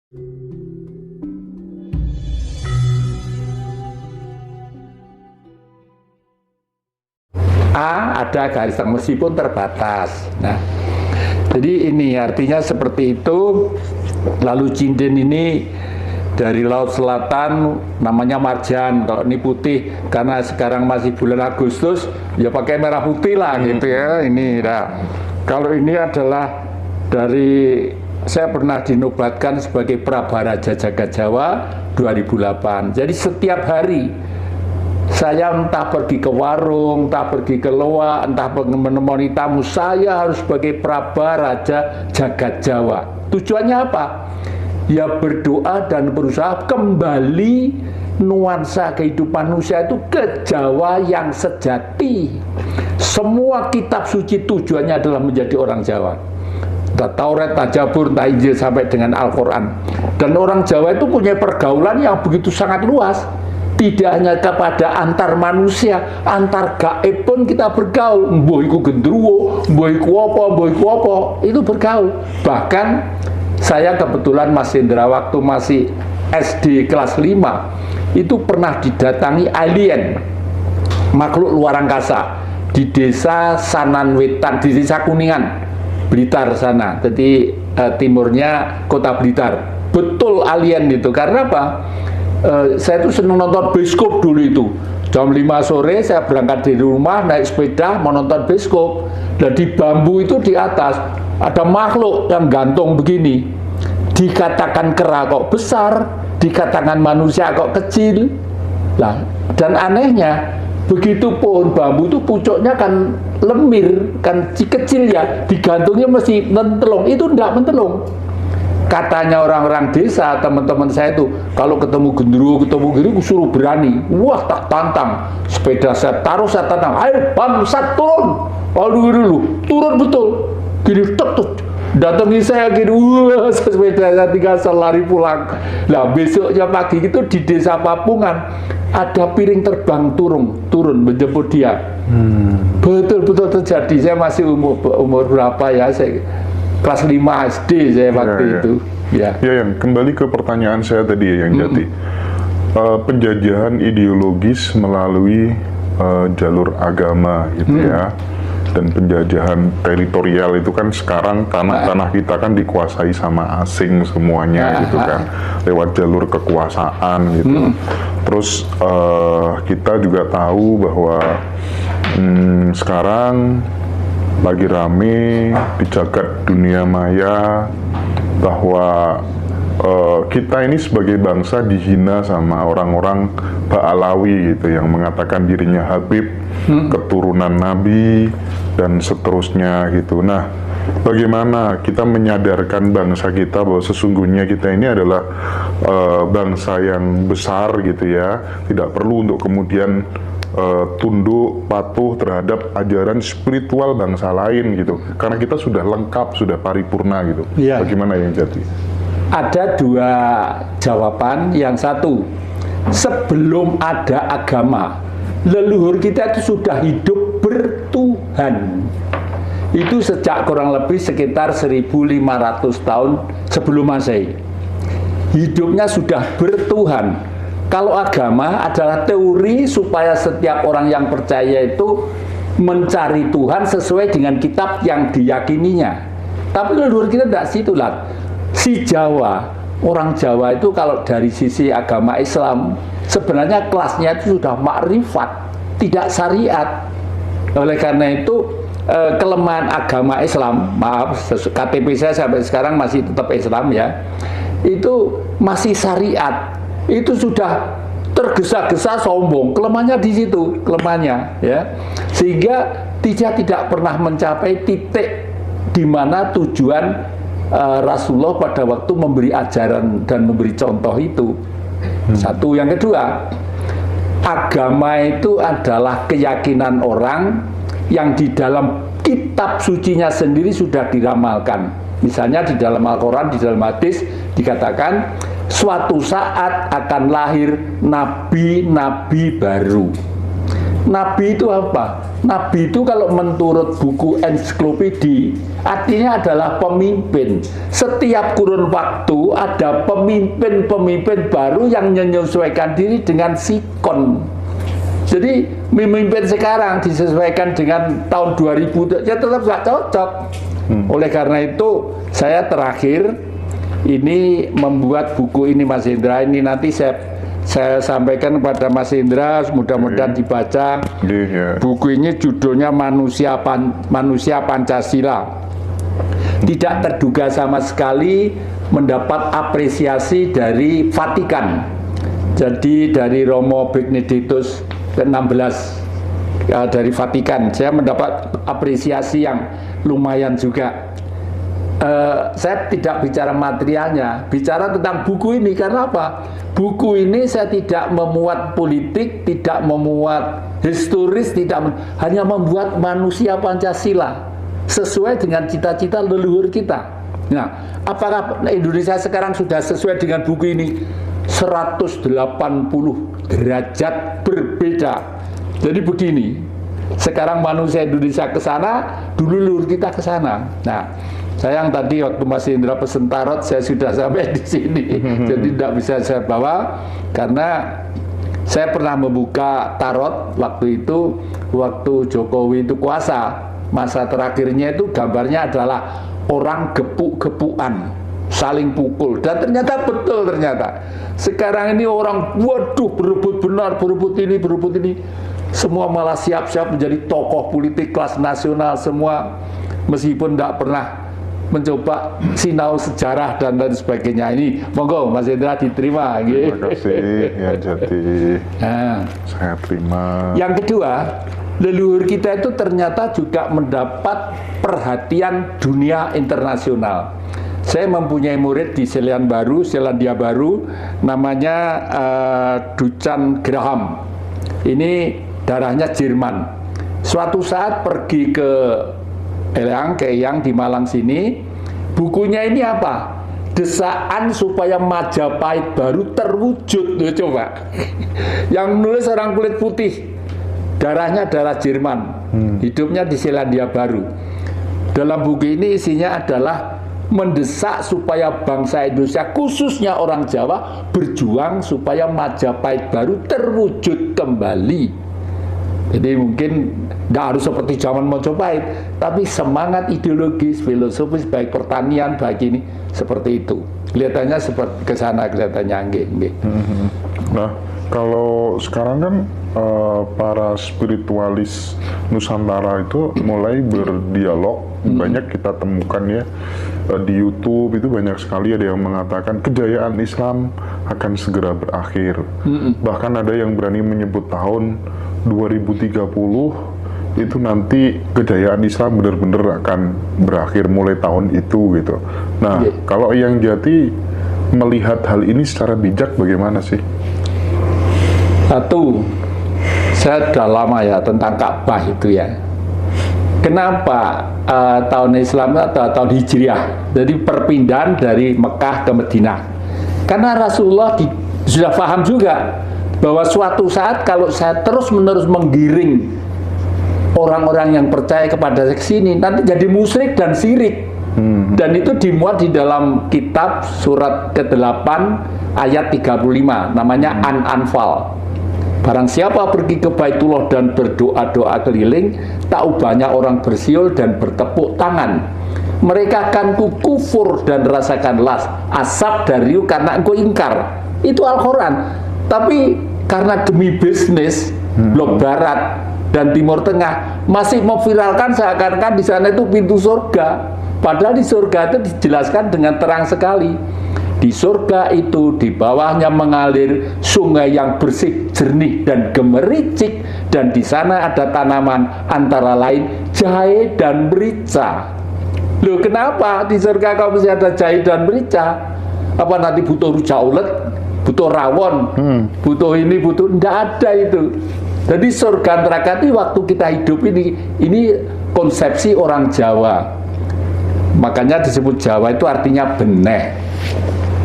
Ada garis meskipun terbatas. Nah, jadi ini artinya seperti itu. Lalu cincin ini dari laut selatan namanya marjan. Kalau ini putih karena sekarang masih bulan Agustus, ya pakai merah putih lah gitu ya. Ini nah. Kalau ini adalah dari saya pernah dinobatkan sebagai Prabaraja Jagat Jawa 2008. Jadi setiap hari saya entah pergi ke warung, entah pergi ke loa, entah menemani tamu, saya harus sebagai Prabaraja Jagat Jawa. Tujuannya apa? Ya berdoa dan berusaha kembali nuansa kehidupan manusia itu ke Jawa yang sejati. Semua kitab suci tujuannya adalah menjadi orang Jawa. Entah Taurat, entah Zabur, entah Injil sampai dengan Al-Quran. Dan orang Jawa itu punya pergaulan yang begitu sangat luas. Tidak hanya kepada antar manusia, antar gaib pun kita bergaul. Mbah iku gendruwo, mbah iku apa, mbah iku apa, itu bergaul. Bahkan saya kebetulan Mas Hendra waktu masih SD kelas 5 itu pernah didatangi alien, makhluk luar angkasa di desa Sananwetan, di desa Kuningan, Blitar sana. Jadi timurnya kota Blitar. Betul alien itu. Karena apa? Saya tuh seneng nonton bioskop dulu itu. Jam 5 sore saya berangkat dari rumah naik sepeda mau nonton bioskop. Dan di bambu itu di atas ada makhluk yang gantung begini. Dikatakan kera kok besar, dikatakan manusia kok kecil. Nah, dan anehnya begitu pohon bambu itu pucuknya kan lemir, kan kecil ya, digantungnya mesti mentelung. Itu enggak mentelung. Katanya orang-orang desa, teman-teman saya itu, kalau ketemu gendruwo, ketemu gini, suruh berani. Wah, tak tantang. Sepeda saya taruh, saya tantang. Ayo, bangsat, turun. Aduh, dulu, turun betul. Gini, tek. Datangi saya gini, wah, sepeda saya tinggal lari pulang. Nah, besoknya pagi itu di desa Papungan, ada piring terbang turun menjemput dia. Betul-betul terjadi. Saya masih umur berapa ya, saya kelas 5 SD saya waktu itu. Ya, yang kembali ke pertanyaan saya tadi ya, yang Jati. Penjajahan ideologis melalui jalur agama gitu ya. Dan penjajahan teritorial itu kan sekarang tanah-tanah kita kan dikuasai sama asing semuanya gitu kan. Lewat jalur kekuasaan gitu. Terus kita juga tahu bahwa sekarang lagi rame di jagat dunia maya bahwa kita ini sebagai bangsa dihina sama orang-orang Ba'alawi gitu yang mengatakan dirinya Habib, keturunan Nabi dan seterusnya gitu. Nah, bagaimana kita menyadarkan bangsa kita bahwa sesungguhnya kita ini adalah bangsa yang besar gitu ya, tidak perlu untuk kemudian tunduk, patuh terhadap ajaran spiritual bangsa lain gitu, karena kita sudah lengkap, sudah paripurna gitu. Ya. Bagaimana yang Jati? Ada dua jawaban. Yang satu, sebelum ada agama, leluhur kita itu sudah hidup bertuhan. Itu sejak kurang lebih sekitar 1500 tahun sebelum Masehi. Hidupnya sudah bertuhan. Kalau agama adalah teori supaya setiap orang yang percaya itu mencari Tuhan sesuai dengan kitab yang diyakininya. Tapi leluhur kita tidak situ lah. Si Jawa, orang Jawa itu kalau dari sisi agama Islam sebenarnya kelasnya itu sudah makrifat, tidak syariat. Oleh karena itu kelemahan agama Islam, maaf, KTP saya sampai sekarang masih tetap Islam ya, itu masih syariat. Itu sudah tergesa-gesa sombong, kelemahannya di situ, kelemahannya ya, sehingga tidak pernah mencapai titik di mana tujuan Rasulullah pada waktu memberi ajaran dan memberi contoh itu. Satu. Yang kedua, agama itu adalah keyakinan orang yang di dalam kitab sucinya sendiri sudah diramalkan. Misalnya di dalam Al-Quran, di dalam hadis dikatakan suatu saat akan lahir nabi-nabi baru Nabi itu apa? Nabi itu kalau menurut buku ensiklopedi artinya adalah pemimpin. Setiap kurun waktu ada pemimpin-pemimpin baru yang menyesuaikan diri dengan sikon. Jadi memimpin sekarang disesuaikan dengan tahun 2000 ya tetap gak cocok. Oleh karena itu saya terakhir ini membuat buku ini Mas Indra, ini nanti saya sampaikan kepada Mas Indra, mudah-mudahan dibaca. Buku ini judulnya Manusia Pancasila. Tidak terduga sama sekali mendapat apresiasi dari Vatikan. Jadi dari Romo Benedictus ke-16 dari Vatikan, saya mendapat apresiasi yang lumayan juga. Saya tidak bicara materialnya, bicara tentang buku ini. Karena apa? Buku ini saya tidak memuat politik, tidak memuat historis, hanya membuat manusia Pancasila sesuai dengan cita-cita leluhur kita. Nah, apakah Indonesia sekarang sudah sesuai dengan buku ini? 180 derajat berbeda. Jadi begini, sekarang manusia Indonesia ke sana, dulu leluhur kita ke sana. Nah, sayang tadi waktu Mas Indra pesen tarot, saya sudah sampai di sini, jadi tidak bisa saya bawa karena saya pernah membuka tarot waktu itu, waktu Jokowi itu kuasa, masa terakhirnya itu gambarnya adalah orang gepuk-gepukan, saling pukul, dan ternyata betul ternyata. Sekarang ini orang, waduh berebut benar, berebut ini, semua malah siap-siap menjadi tokoh politik kelas nasional semua, meskipun tidak pernah mencoba sinau sejarah dan lain sebagainya. Ini monggo Mas Indra diterima. Terima kasih ya Jati. Saya terima. Yang kedua, leluhur kita itu ternyata juga mendapat perhatian dunia internasional. Saya mempunyai murid di Selandia Baru, namanya Duchan Graham. Ini darahnya Jerman. Suatu saat pergi ke Eyang di Malang sini, bukunya ini apa? Desaan supaya Majapahit baru terwujud. Loh, coba. Yang nulis orang kulit putih, darahnya darah Jerman, hidupnya di Selandia Baru. Dalam buku ini isinya adalah mendesak supaya bangsa Indonesia, khususnya orang Jawa, berjuang supaya Majapahit baru terwujud kembali. Jadi mungkin tidak harus seperti zaman Majapahit, tapi semangat ideologis, filosofis, baik pertanian, baik ini, seperti itu. Kelihatannya seperti ke sana, kelihatannya nggih. Nah, kalau sekarang kan para spiritualis Nusantara itu mulai berdialog, banyak kita temukan ya di YouTube itu banyak sekali ada yang mengatakan kejayaan Islam akan segera berakhir. Bahkan ada yang berani menyebut tahun 2030 itu nanti kejayaan Islam benar-benar akan berakhir mulai tahun itu gitu. Nah, kalau yang Jati melihat hal ini secara bijak bagaimana sih? Satu, saya sudah lama ya tentang Ka'bah itu ya. Kenapa tahun Islam atau tahun Hijriah? Jadi perpindahan dari Mekah ke Madinah. Karena Rasulullah sudah paham juga bahwa suatu saat kalau saya terus-menerus menggiring orang-orang yang percaya kepada sini, nanti jadi musyrik dan syirik. Dan itu dimuat di dalam kitab surat ke-8 ayat 35, namanya An-Anfal. Barang siapa pergi ke Baitullah dan berdoa-doa keliling, tak ubahnya orang bersiul dan bertepuk tangan. Mereka akan kufur dan rasakan asap dariu karena engkau ingkar. Itu Al-Quran. Tapi karena demi bisnis, blok barat dan timur tengah masih memviralkan seakan-akan di sana itu pintu surga. Padahal di surga itu dijelaskan dengan terang sekali. Di surga itu di bawahnya mengalir sungai yang bersih, jernih dan gemericik, dan di sana ada tanaman antara lain jahe dan merica. Loh, kenapa di surga kau mesti ada jahe dan merica? Apa nanti butuh rujak ulet, butuh rawon, butuh ini, butuh, tidak ada itu. Jadi surga neraka itu waktu kita hidup ini konsepsi orang Jawa. Makanya disebut Jawa itu artinya beneh.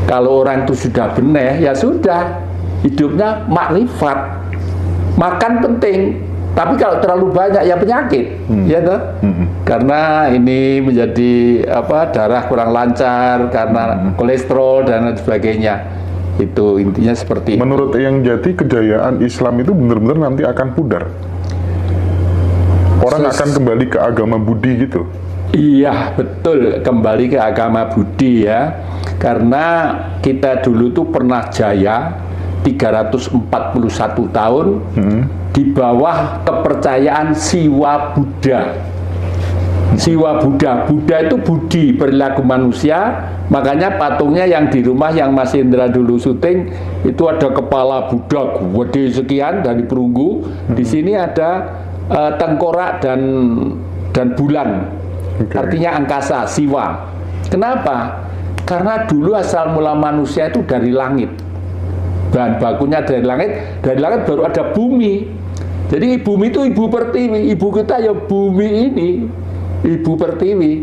Kalau orang itu sudah beneh, ya sudah, hidupnya makrifat. Makan penting, Tapi kalau terlalu banyak ya penyakit, ya toh? Karena ini menjadi darah kurang lancar karena kolesterol dan lain sebagainya. Itu intinya seperti itu. Menurut Eyang Jati, kejayaan Islam itu benar-benar nanti akan pudar. Orang akan kembali ke agama Budi gitu. Iya, betul, kembali ke agama Budi ya. Karena kita dulu tuh pernah jaya 341 tahun di bawah kepercayaan Siwa Buddha. Siwa Buddha, Buddha itu budi perilaku manusia, makanya patungnya yang di rumah yang Mas Indra dulu syuting itu ada kepala Buddha gede sekian dari perunggu, di sini ada tengkorak dan bulan, artinya angkasa, Siwa. Kenapa? Karena dulu asal mula manusia itu dari langit, bahan bakunya dari langit baru ada bumi. Jadi bumi itu ibu pertiwi, ibu kita ya bumi ini, ibu pertiwi.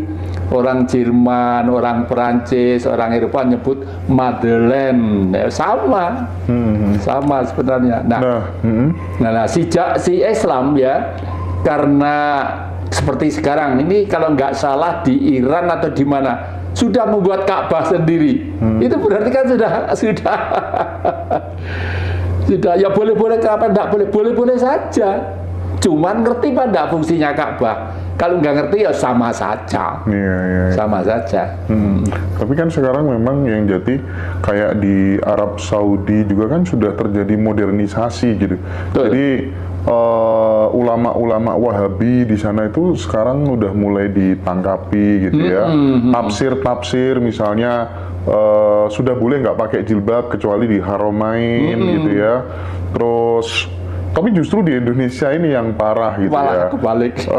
Orang Jerman, orang Perancis, orang Eropa nyebut Madeleine, sama sebenarnya. Nah, si Islam ya, karena seperti sekarang ini kalau nggak salah di Iran atau di mana sudah membuat Ka'bah sendiri, itu berarti kan sudah ya boleh-boleh, kenapa enggak boleh-boleh saja. Cuman ngerti apa enggak fungsinya Ka'bah? Kalau nggak ngerti ya sama saja. Iya. Sama saja. Tapi kan sekarang memang yang jadi kayak di Arab Saudi juga kan sudah terjadi modernisasi gitu. Betul. Jadi ulama-ulama Wahabi di sana itu sekarang udah mulai ditangkapi gitu ya. Tafsir misalnya sudah boleh nggak pakai jilbab kecuali di Haramain gitu ya. Terus tapi justru di Indonesia ini yang parah gitu ya. Kebalik.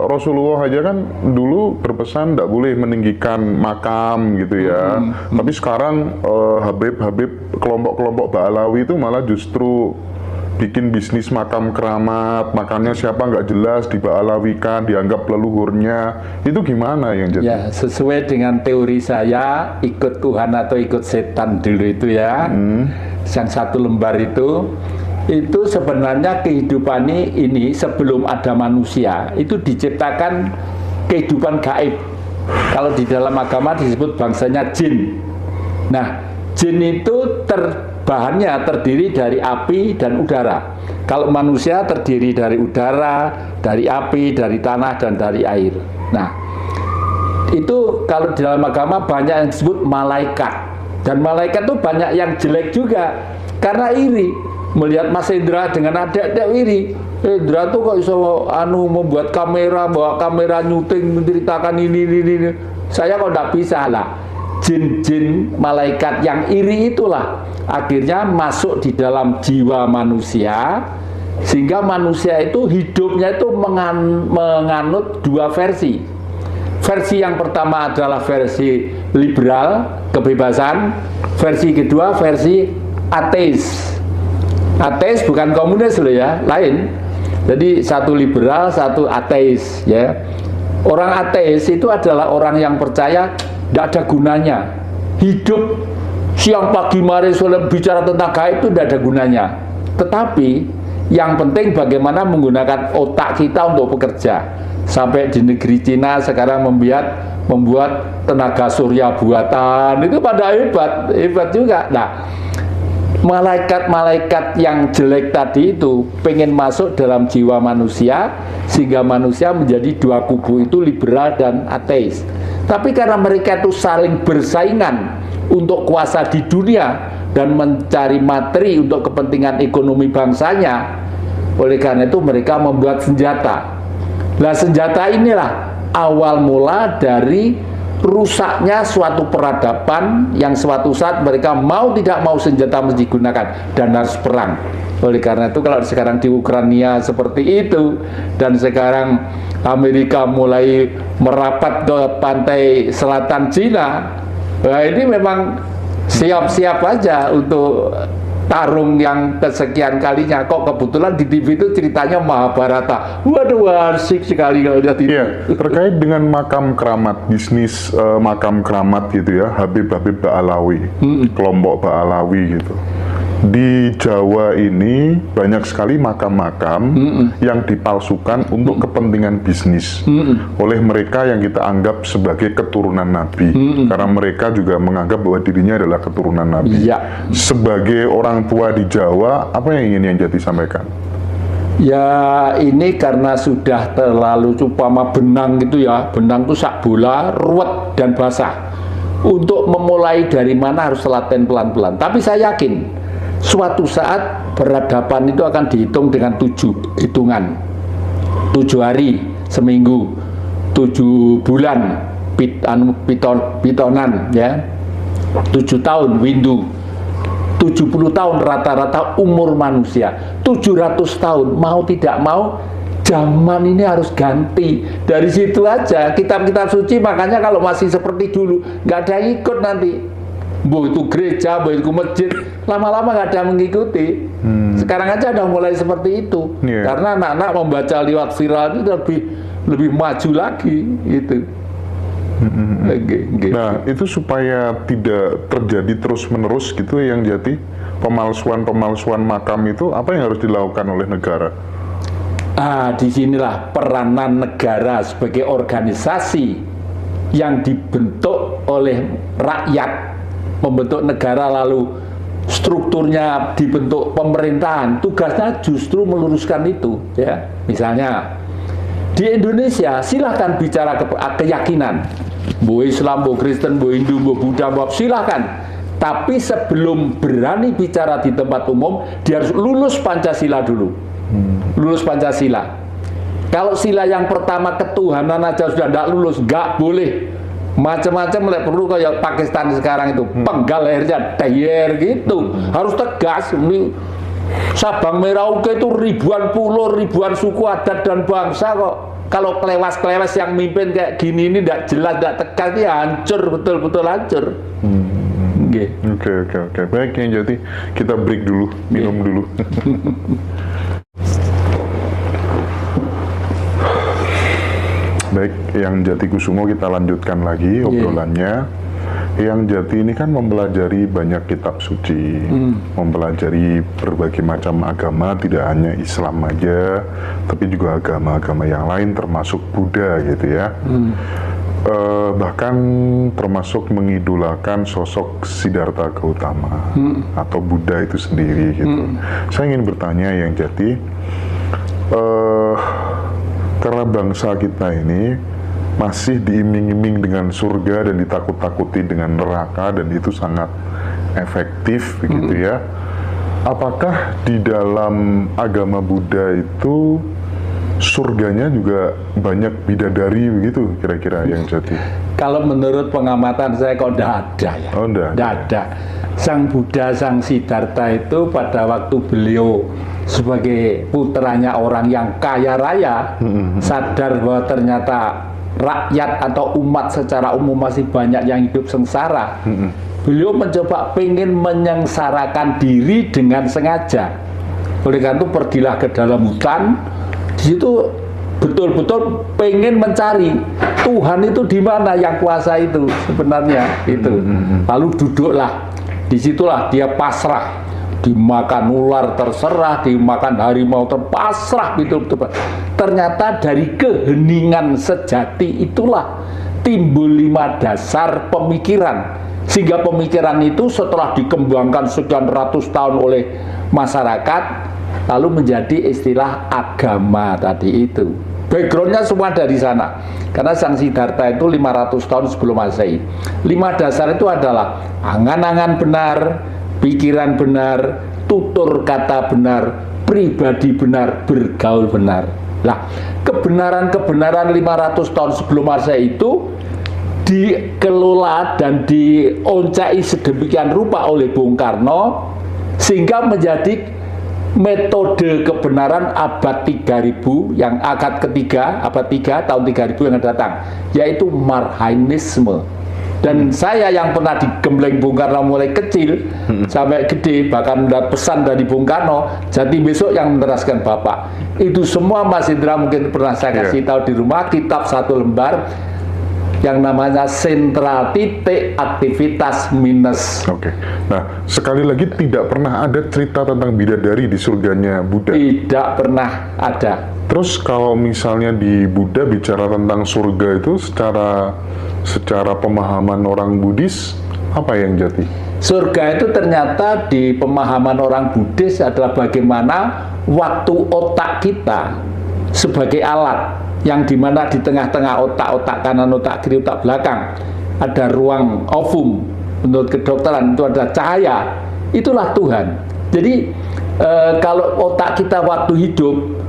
Rasulullah aja kan dulu berpesan tidak boleh meninggikan makam gitu ya. Tapi sekarang Habib kelompok-kelompok Ba'alawi itu malah justru bikin bisnis makam keramat, makamnya siapa nggak jelas, diba'alawikan, dianggap leluhurnya. Itu gimana yang jadi? Ya, sesuai dengan teori saya, ikut Tuhan atau ikut setan dulu itu ya. Yang satu lembar itu sebenarnya kehidupan ini sebelum ada manusia, itu diciptakan kehidupan gaib. Kalau di dalam agama disebut bangsanya jin. Nah, jin itu bahannya terdiri dari api dan udara. Kalau manusia terdiri dari udara, dari api, dari tanah, dan dari air. Nah, itu kalau di dalam agama banyak yang disebut malaikat. Dan malaikat itu banyak yang jelek juga, karena iri. Melihat Mas Indra dengan adik-adik iri. Indra tuh kok bisa membuat kamera, bawa kamera nyuting, menceritakan ini. Saya kok tidak bisa lah. Jin-jin malaikat yang iri itulah akhirnya masuk di dalam jiwa manusia, sehingga manusia itu hidupnya itu menganut dua versi. Versi yang pertama adalah versi liberal, kebebasan. Versi kedua versi ateis. Ateis bukan komunis loh ya, lain. Jadi satu liberal, satu ateis ya. Orang ateis itu adalah orang yang percaya tidak ada gunanya. Hidup siang pagi mari sore bicara tentang gaib itu tidak ada gunanya. Tetapi yang penting bagaimana menggunakan otak kita untuk bekerja. Sampai di negeri Cina sekarang membuat tenaga surya buatan, itu pada hebat juga. Nah, malaikat-malaikat yang jelek tadi itu pengen masuk dalam jiwa manusia, sehingga manusia menjadi dua kubu itu, liberal dan ateis. Tapi karena mereka itu saling bersaingan untuk kuasa di dunia dan mencari materi untuk kepentingan ekonomi bangsanya, oleh karena itu mereka membuat senjata. Nah, senjata inilah awal mula dari rusaknya suatu peradaban yang suatu saat mereka mau tidak mau senjata mesti digunakan dan harus perang. Oleh karena itu kalau sekarang di Ukraina seperti itu, dan sekarang Amerika mulai merapat ke pantai selatan Cina, nah ini memang siap-siap aja untuk tarung yang kesekian kalinya. Kok kebetulan di TV itu ceritanya Mahabharata. Waduh, asik sekali kalau lihat itu. Iya, terkait dengan makam keramat, bisnis makam keramat gitu ya, Habib Ba'alawi, kelompok Ba'alawi gitu. Di Jawa ini banyak sekali makam-makam yang dipalsukan untuk kepentingan bisnis oleh mereka yang kita anggap sebagai keturunan Nabi, karena mereka juga menganggap bahwa dirinya adalah keturunan Nabi. Ya. Sebagai orang tua di Jawa, apa yang ingin yang Jati sampaikan? Ya ini karena sudah terlalu cupama benang gitu ya, benang itu sak bola, ruwet dan basah. Untuk memulai dari mana harus telaten pelan-pelan. Tapi saya yakin suatu saat peradaban itu akan dihitung dengan 7 hitungan, 7 hari seminggu, 7 bulan pitonan ya, 7 tahun windu, 70 tahun rata-rata umur manusia, 700 tahun mau tidak mau zaman ini harus ganti. Dari situ aja kitab-kitab suci, makanya kalau masih seperti dulu nggak ada yang ikut nanti, boh itu gereja, boh itu masjid, lama-lama nggak ada yang mengikuti. Sekarang aja udah mulai seperti itu, karena anak-anak membaca lewat viral itu lebih maju lagi gitu. Nah, itu supaya tidak terjadi terus-menerus gitu yang Jati, pemalsuan makam itu, apa yang harus dilakukan oleh negara? Disinilah peranan negara sebagai organisasi yang dibentuk oleh rakyat, membentuk negara, lalu strukturnya dibentuk pemerintahan. Tugasnya justru meluruskan itu ya. Misalnya di Indonesia silahkan bicara keyakinan, bu Islam, bu Kristen, bu Hindu, bu Buddha, bu silahkan. Tapi sebelum berani bicara di tempat umum, dia harus lulus Pancasila dulu. Lulus Pancasila. Kalau sila yang pertama ketuhanan aja sudah tidak lulus, nggak boleh. Macam-macam perlu kayak Pakistan sekarang itu, penggal lehernya, dayer gitu. Harus tegas. Ini Sabang Merauke itu ribuan pulau, ribuan suku, adat dan bangsa kok. Kalau kelewas-kelewas yang mimpin kayak gini ini tidak jelas, tidak tegas, ini hancur, betul-betul hancur. Oke. Baik yang Jati, kita break dulu, minum dulu. Baik, yang Jati Kusumo kita lanjutkan lagi obrolannya. Yang Jati ini kan mempelajari banyak kitab suci, mempelajari berbagai macam agama, tidak hanya Islam aja, tapi juga agama-agama yang lain termasuk Buddha gitu ya. Bahkan termasuk mengidolakan sosok Siddhartha Gautama atau Buddha itu sendiri gitu. Saya ingin bertanya yang Jati, karena bangsa kita ini masih diiming-iming dengan surga dan ditakut-takuti dengan neraka, dan itu sangat efektif begitu ya. Apakah di dalam agama Buddha itu surganya juga banyak bidadari begitu kira-kira yang Jati? Kalau menurut pengamatan saya kok tidak ada ya. Tidak ada. Sang Buddha, Sang Siddhartha itu pada waktu beliau sebagai putranya orang yang kaya raya, sadar bahwa ternyata rakyat atau umat secara umum masih banyak yang hidup sengsara. Beliau mencoba pengen menyengsarakan diri dengan sengaja. Oleh karena itu pergilah ke dalam hutan. Di situ betul-betul pengen mencari Tuhan itu di mana yang kuasa itu sebenarnya itu. Lalu duduklah. Disitulah dia pasrah, dimakan ular terserah, dimakan harimau terpasrah gitu. Ternyata dari keheningan sejati itulah timbul 5 dasar pemikiran, sehingga pemikiran itu setelah dikembangkan sekian ratus tahun oleh masyarakat lalu menjadi istilah agama tadi itu. Backgroundnya semua dari sana, karena Sang Siddhartha itu 500 tahun sebelum Masehi. 5 dasar itu adalah angan-angan benar, pikiran benar, tutur kata benar, pribadi benar, bergaul benar. Nah, kebenaran-kebenaran 500 tahun sebelum Masehi itu dikelola dan dioncai sedemikian rupa oleh Bung Karno sehingga menjadi metode kebenaran abad 3000 yang abad ketiga, abad 3 tahun 3000 yang akan datang, yaitu Marhainisme. Dan saya yang pernah digembleng Bung Karno mulai kecil sampai gede, bahkan mendapat pesan dari Bung Karno, jadi besok yang meneraskan Bapak. Itu semua Mas Indra mungkin pernah saya kasih tahu di rumah, kitab 1 lembar, yang namanya sentral titik aktivitas minus. Oke. Nah, sekali lagi tidak pernah ada cerita tentang bidadari di surganya Buddha. Tidak pernah ada. Terus kalau misalnya di Buddha bicara tentang surga itu secara pemahaman orang Buddhis apa yang jati? Surga itu ternyata di pemahaman orang Buddhis adalah bagaimana waktu otak kita sebagai alat yang dimana di tengah-tengah otak kanan, otak kiri, otak belakang ada ruang ovum. Menurut kedokteran itu ada cahaya, itulah Tuhan. Jadi kalau otak kita waktu hidup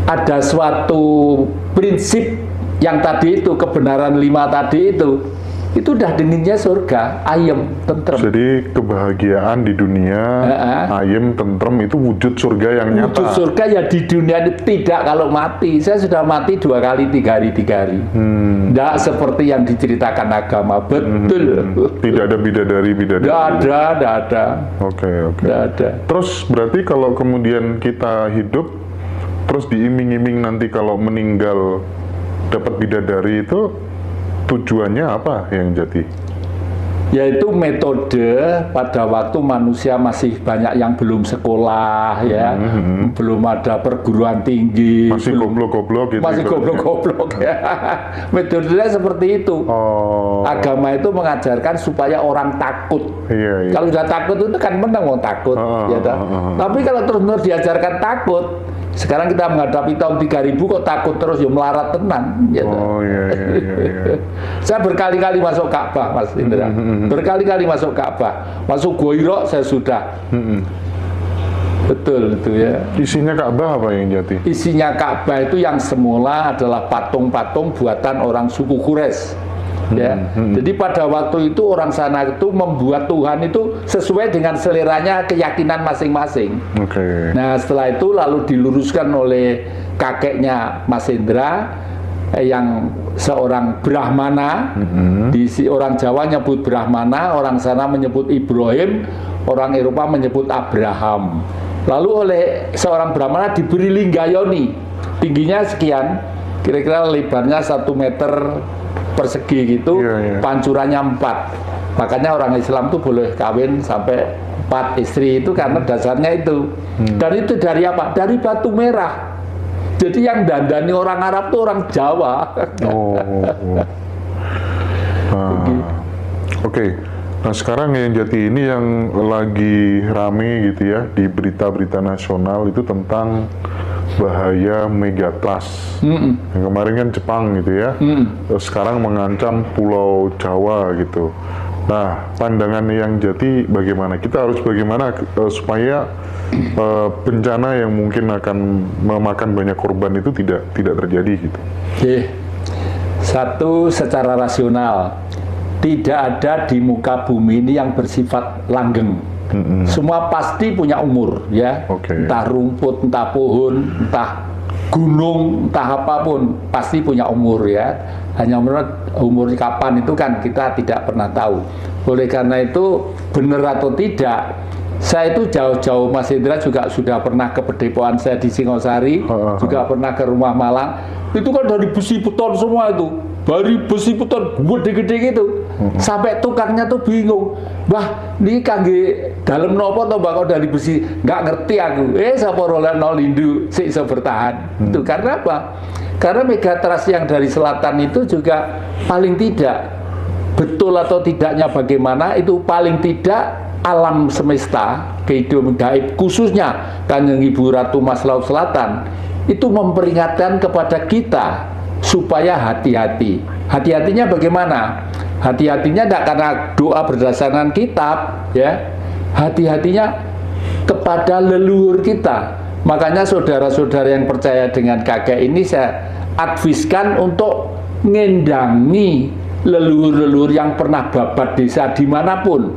ada suatu prinsip yang tadi itu, kebenaran 5 tadi itu udah dinginnya surga, ayem, tentrem. Jadi kebahagiaan di dunia, ayem, tentrem itu wujud surga yang nyata. Wujud surga ya di dunia ini, tidak kalau mati. Saya sudah mati 2 kali, 3 hari. Tidak seperti yang diceritakan agama, betul. Tidak ada bidadari. Tidak ada. Oke. Tidak ada. Terus berarti kalau kemudian kita hidup, terus diiming-iming nanti kalau meninggal dapat bidadari itu, tujuannya apa yang jati? Yaitu metode pada waktu manusia masih banyak yang belum sekolah ya, belum ada perguruan tinggi, masih goblok-goblok gitu. Masih goblok-goblok ya. Metodenya seperti itu. Agama itu mengajarkan supaya orang takut. Iya. Kalau sudah takut itu kan menang mau takut, ya kan? Tapi kalau terus-menerus diajarkan takut, sekarang kita menghadapi tahun 3000 kok takut terus, ya melarat tenan. Ya iya. Saya berkali-kali masuk Ka'bah, Mas Indra. Berkali-kali masuk Ka'bah. Masuk Gua Hira saya sudah. Betul itu ya. Isinya Ka'bah apa yang jati? Isinya Ka'bah itu yang semula adalah patung-patung buatan orang suku Quraisy. Ya. Jadi pada waktu itu orang sana itu membuat Tuhan itu sesuai dengan seleranya, keyakinan masing-masing. Nah setelah itu lalu diluruskan oleh kakeknya Mas Indra yang seorang Brahmana. Orang Jawa nyebut Brahmana, orang sana menyebut Ibrahim, orang Eropa menyebut Abraham. Lalu oleh seorang Brahmana diberi linggayoni, tingginya sekian, kira-kira lebarnya 1 meter persegi gitu, pancurannya 4. Makanya orang Islam tuh boleh kawin sampai 4 istri itu karena dasarnya itu. Dan itu dari apa? Dari batu merah. Jadi yang dandani orang Arab tuh orang Jawa. Oke. Nah sekarang yang jati ini yang lagi rame gitu ya di berita-berita nasional itu tentang bahaya megatrust. Yang kemarin kan Jepang gitu ya. Sekarang mengancam Pulau Jawa gitu. Nah, pandangan yang jati bagaimana? Kita harus bagaimana supaya bencana yang mungkin akan memakan banyak korban itu tidak terjadi gitu. Satu, secara rasional, tidak ada di muka bumi ini yang bersifat langgeng. Semua pasti punya umur ya. Entah rumput, entah pohon, entah gunung, entah apapun pasti punya umur ya. Hanya umur kapan itu kan kita tidak pernah tahu. Oleh karena itu benar atau tidak, saya itu jauh-jauh Mas Indra juga sudah pernah ke Pedepokan saya di Singosari, juga pernah ke Rumah Malang. Itu kan dari besi beton semua itu, dari besi beton gede-gede gitu. Sampai tukangnya tuh bingung, wah ini kangge dalam nopo atau bakal dari besi, nggak ngerti aku. Sapa rolan nol lindu sih bisa bertahan. Itu karena apa? Karena megatrust yang dari selatan itu juga paling tidak, betul atau tidaknya bagaimana, itu paling tidak alam semesta, kehidupan gaib, khususnya Kanjeng Ibu Ratu Mas Laut Selatan, itu memperingatkan kepada kita supaya hati-hati. Hati-hatinya bagaimana? Hati-hatinya tidak karena doa berdasarkan kitab, ya. Hati-hatinya kepada leluhur kita. Makanya saudara-saudara yang percaya dengan kakek ini saya adviskan untuk ngendangi leluhur-leluhur yang pernah babat desa dimanapun.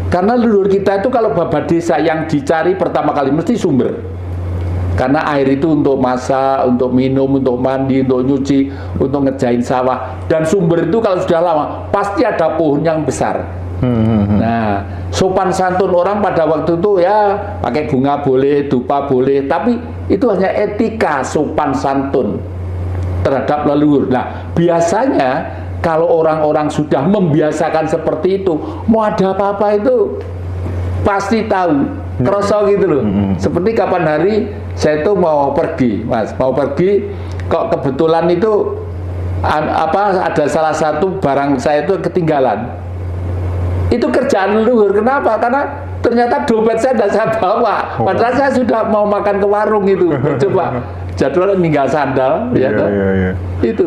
Karena leluhur kita itu kalau babat desa yang dicari pertama kali mesti sumber. Karena air itu untuk masak, untuk minum, untuk mandi, untuk nyuci, untuk ngejain sawah. Dan sumber itu kalau sudah lama pasti ada pohon yang besar. Nah, sopan santun orang pada waktu itu ya pakai bunga boleh, dupa boleh, tapi itu hanya etika sopan santun terhadap leluhur. Nah, biasanya kalau orang-orang sudah membiasakan seperti itu, mau ada apa-apa itu pasti tahu, kerasa gitu loh. Seperti kapan hari saya tuh mau pergi, Mas, mau pergi, kok kebetulan itu ada salah satu barang saya itu ketinggalan. Itu kerjaan leluhur. Kenapa? Karena ternyata dompet saya tidak saya bawa. Padahal saya sudah mau makan ke warung itu. Coba jadwal ninggal sandal, ya toh? Itu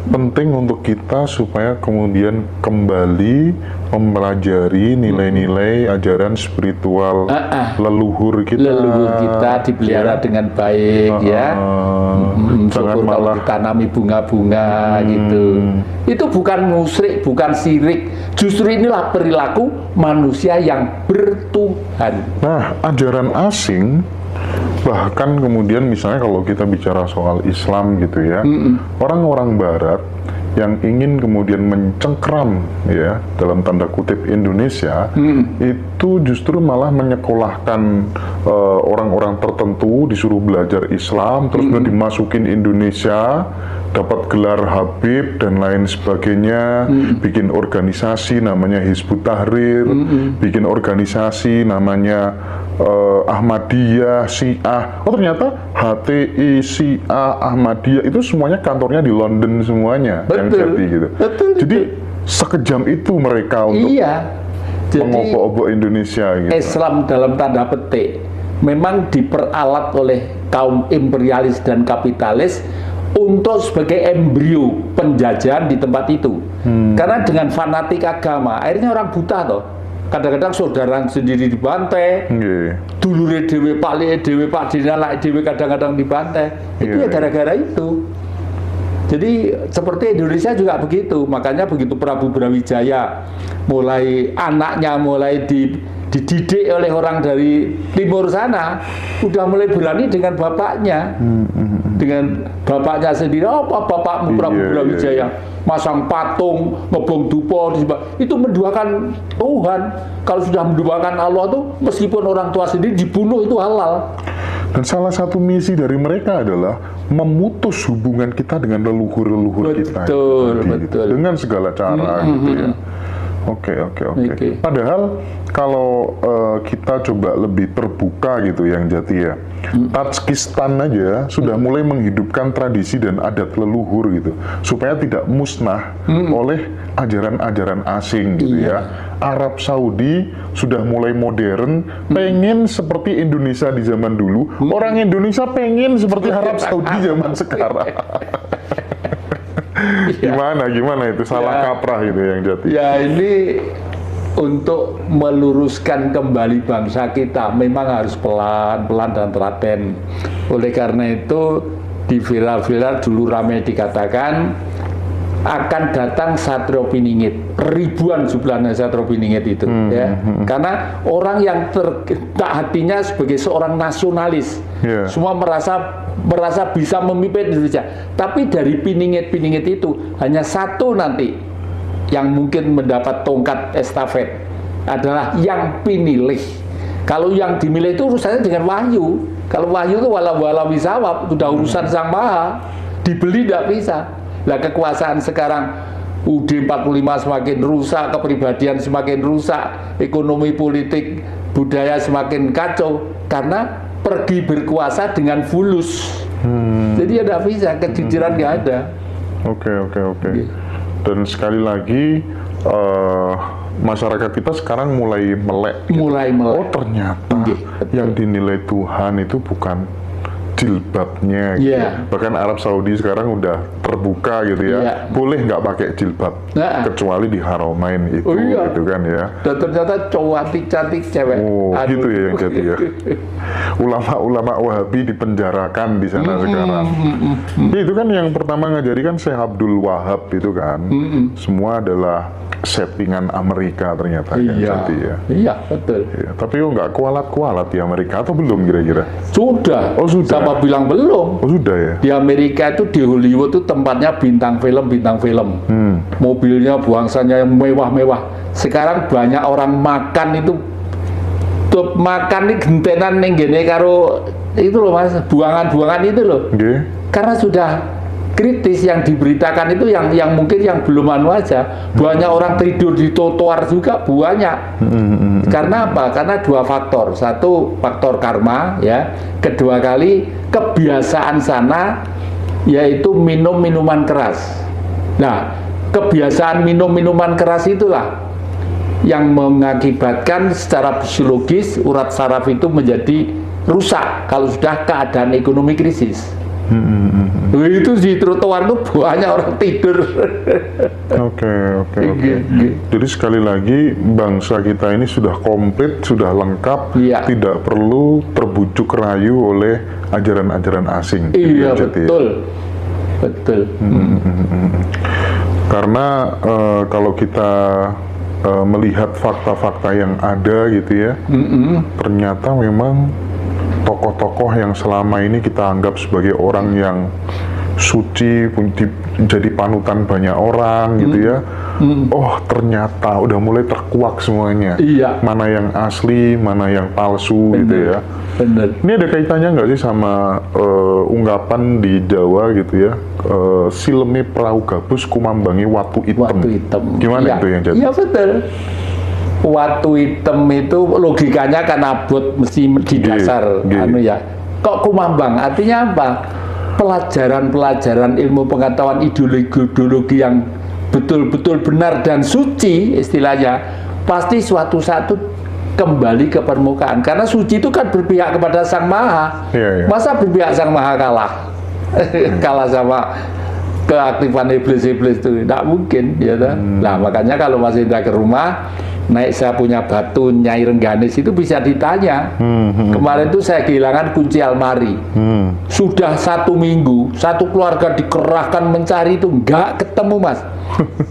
penting untuk kita supaya kemudian kembali mempelajari nilai-nilai ajaran spiritual leluhur kita dipelihara dengan baik, ya. Jangan Syukur kalau malah ditanami bunga-bunga gitu. Itu bukan musyrik, bukan syirik. Justru inilah perilaku manusia yang bertuhan. Nah, ajaran asing, bahkan kemudian misalnya kalau kita bicara soal Islam gitu ya, orang-orang Barat yang ingin kemudian mencengkram ya dalam tanda kutip Indonesia, itu justru malah menyekolahkan orang-orang tertentu, disuruh belajar Islam, terus kemudian dimasukin Indonesia, dapat gelar Habib dan lain sebagainya, bikin organisasi namanya Hizbut Tahrir, bikin organisasi namanya Ahmadiyah, Syiah. Oh ternyata HTI, Syiah, Ahmadiyah itu semuanya kantornya di London semuanya. Betul, yang jadi gitu. Betul, jadi sekejam itu mereka untuk mengobok-obok Indonesia gitu. Islam dalam tanda petik memang diperalat oleh kaum imperialis dan kapitalis untuk sebagai embrio penjajahan di tempat itu. Karena dengan fanatik agama, akhirnya orang buta toh. Kadang-kadang saudara sendiri dibantai, dulure dhewe Pak Dinalak dhewe kadang-kadang dibantai. Itu ya gara-gara itu. Jadi seperti Indonesia juga begitu. Makanya begitu Prabu Brawijaya mulai anaknya mulai dididik oleh orang dari timur sana, udah mulai berani dengan bapaknya. Dengan bapaknya sendiri, apa bapakmu Prabu Brawijaya? Masang patung, ngebong dupo, itu menduakan Tuhan. Kalau sudah menduakan Allah tuh, meskipun orang tua sendiri dibunuh itu halal. Dan salah satu misi dari mereka adalah memutus hubungan kita dengan leluhur-leluhur kita. Betul. Dengan segala cara gitu ya. Oke. Padahal kalau kita coba lebih terbuka gitu yang Jati ya, Tajikistan aja sudah mulai menghidupkan tradisi dan adat leluhur gitu, supaya tidak musnah oleh ajaran-ajaran asing gitu ya. Arab Saudi sudah mulai modern, pengen seperti Indonesia di zaman dulu, orang Indonesia pengen seperti Arab Saudi zaman sekarang. Gimana itu salah kaprah itu yang Jati? Ya ini untuk meluruskan kembali bangsa kita memang harus pelan-pelan dan telaten. Oleh karena itu di viral-viral dulu ramai dikatakan akan datang Satrio Piningit, ribuan jumlahnya Satrio Piningit itu, ya. Karena orang yang tak hatinya sebagai seorang nasionalis, semua merasa bisa memimpin Indonesia. Tapi dari Piningit itu hanya satu nanti yang mungkin mendapat tongkat estafet adalah yang pinilih. Kalau yang dimilih itu urusannya dengan wahyu. Kalau wahyu itu wala wisawab, sudah urusan Sang Maha, dibeli tidak bisa. Lah kekuasaan sekarang UUD 45 semakin rusak, kepribadian semakin rusak, ekonomi politik budaya semakin kacau karena pergi berkuasa dengan fulus. Jadi ya tidak bisa, kejujuran nggak ada. Oke. Dan sekali lagi masyarakat kita sekarang mulai melek. Oh ternyata yang dinilai Tuhan itu bukan jilbabnya gitu. Bahkan Arab Saudi sekarang udah terbuka gitu ya, boleh nggak pakai jilbab kecuali di Haramain itu gitu kan ya. Dan ternyata cowok cantik cewek. Gitu ya yang jadi ya. Ulama-ulama Wahabi dipenjarakan di sana sekarang. Itu kan yang pertama ngajari kan Syekh Abdul Wahab itu kan. Semua adalah settingan Amerika ternyata kan jadi ya. Iya betul. Tapi nggak kualat-kualat di Amerika atau belum kira-kira? Sudah. Oh sudah. Siapa bilang belum? Oh sudah ya. Di Amerika itu di Hollywood itu tempatnya bintang film. Mobilnya buangsanya yang mewah-mewah. Sekarang banyak orang makan itu makan ini gentenan ning gene karo itu loh Mas, buangan-buangan itu loh. Karena sudah kritis yang diberitakan itu yang mungkin yang belum anu aja. Banyak orang tidur di trotoar juga banyak. Karena apa? Karena dua faktor. Satu faktor karma ya. Kedua kali kebiasaan sana yaitu minum minuman keras. Nah, kebiasaan minum minuman keras itulah yang mengakibatkan secara fisiologis urat saraf itu menjadi rusak kalau sudah keadaan ekonomi krisis. Itu di trotoar itu banyak orang tidur. Oke. Jadi sekali lagi bangsa kita ini sudah komplit, sudah lengkap, tidak perlu terbujuk rayu oleh ajaran-ajaran asing. Iya, betul. Betul. Karena kalau kita melihat fakta-fakta yang ada gitu ya, ternyata memang tokoh-tokoh yang selama ini kita anggap sebagai orang yang suci, jadi panutan banyak orang gitu ya. Oh, ternyata udah mulai terkuak semuanya. Iya. Mana yang asli, mana yang palsu. Bener. Gitu ya. Bener. Ini ada kaitannya nggak sih sama ungkapan di Jawa gitu ya? Sileme perahu gabus kumambangi watu item. Watu hitam. Gimana itu yang jadi? Iya betul. Watu hitam itu logikanya kan abot mesti di dasar anu ya. Kok kumambang? Artinya apa? Pelajaran-pelajaran ilmu pengetahuan ideologi yang betul-betul benar dan suci istilahnya pasti suatu saat kembali ke permukaan. Karena suci itu kan berpihak kepada Sang Maha. Masa berpihak Sang Maha kalah? Kalah sama keaktifan iblis-iblis itu tidak mungkin ya kan? Nah, makanya kalau Mas Indra ke rumah naik saya punya batu Nyai Rengganis itu bisa ditanya. Kemarin itu saya kehilangan kunci almari. Sudah 1 minggu, satu keluarga dikerahkan mencari itu nggak ketemu Mas.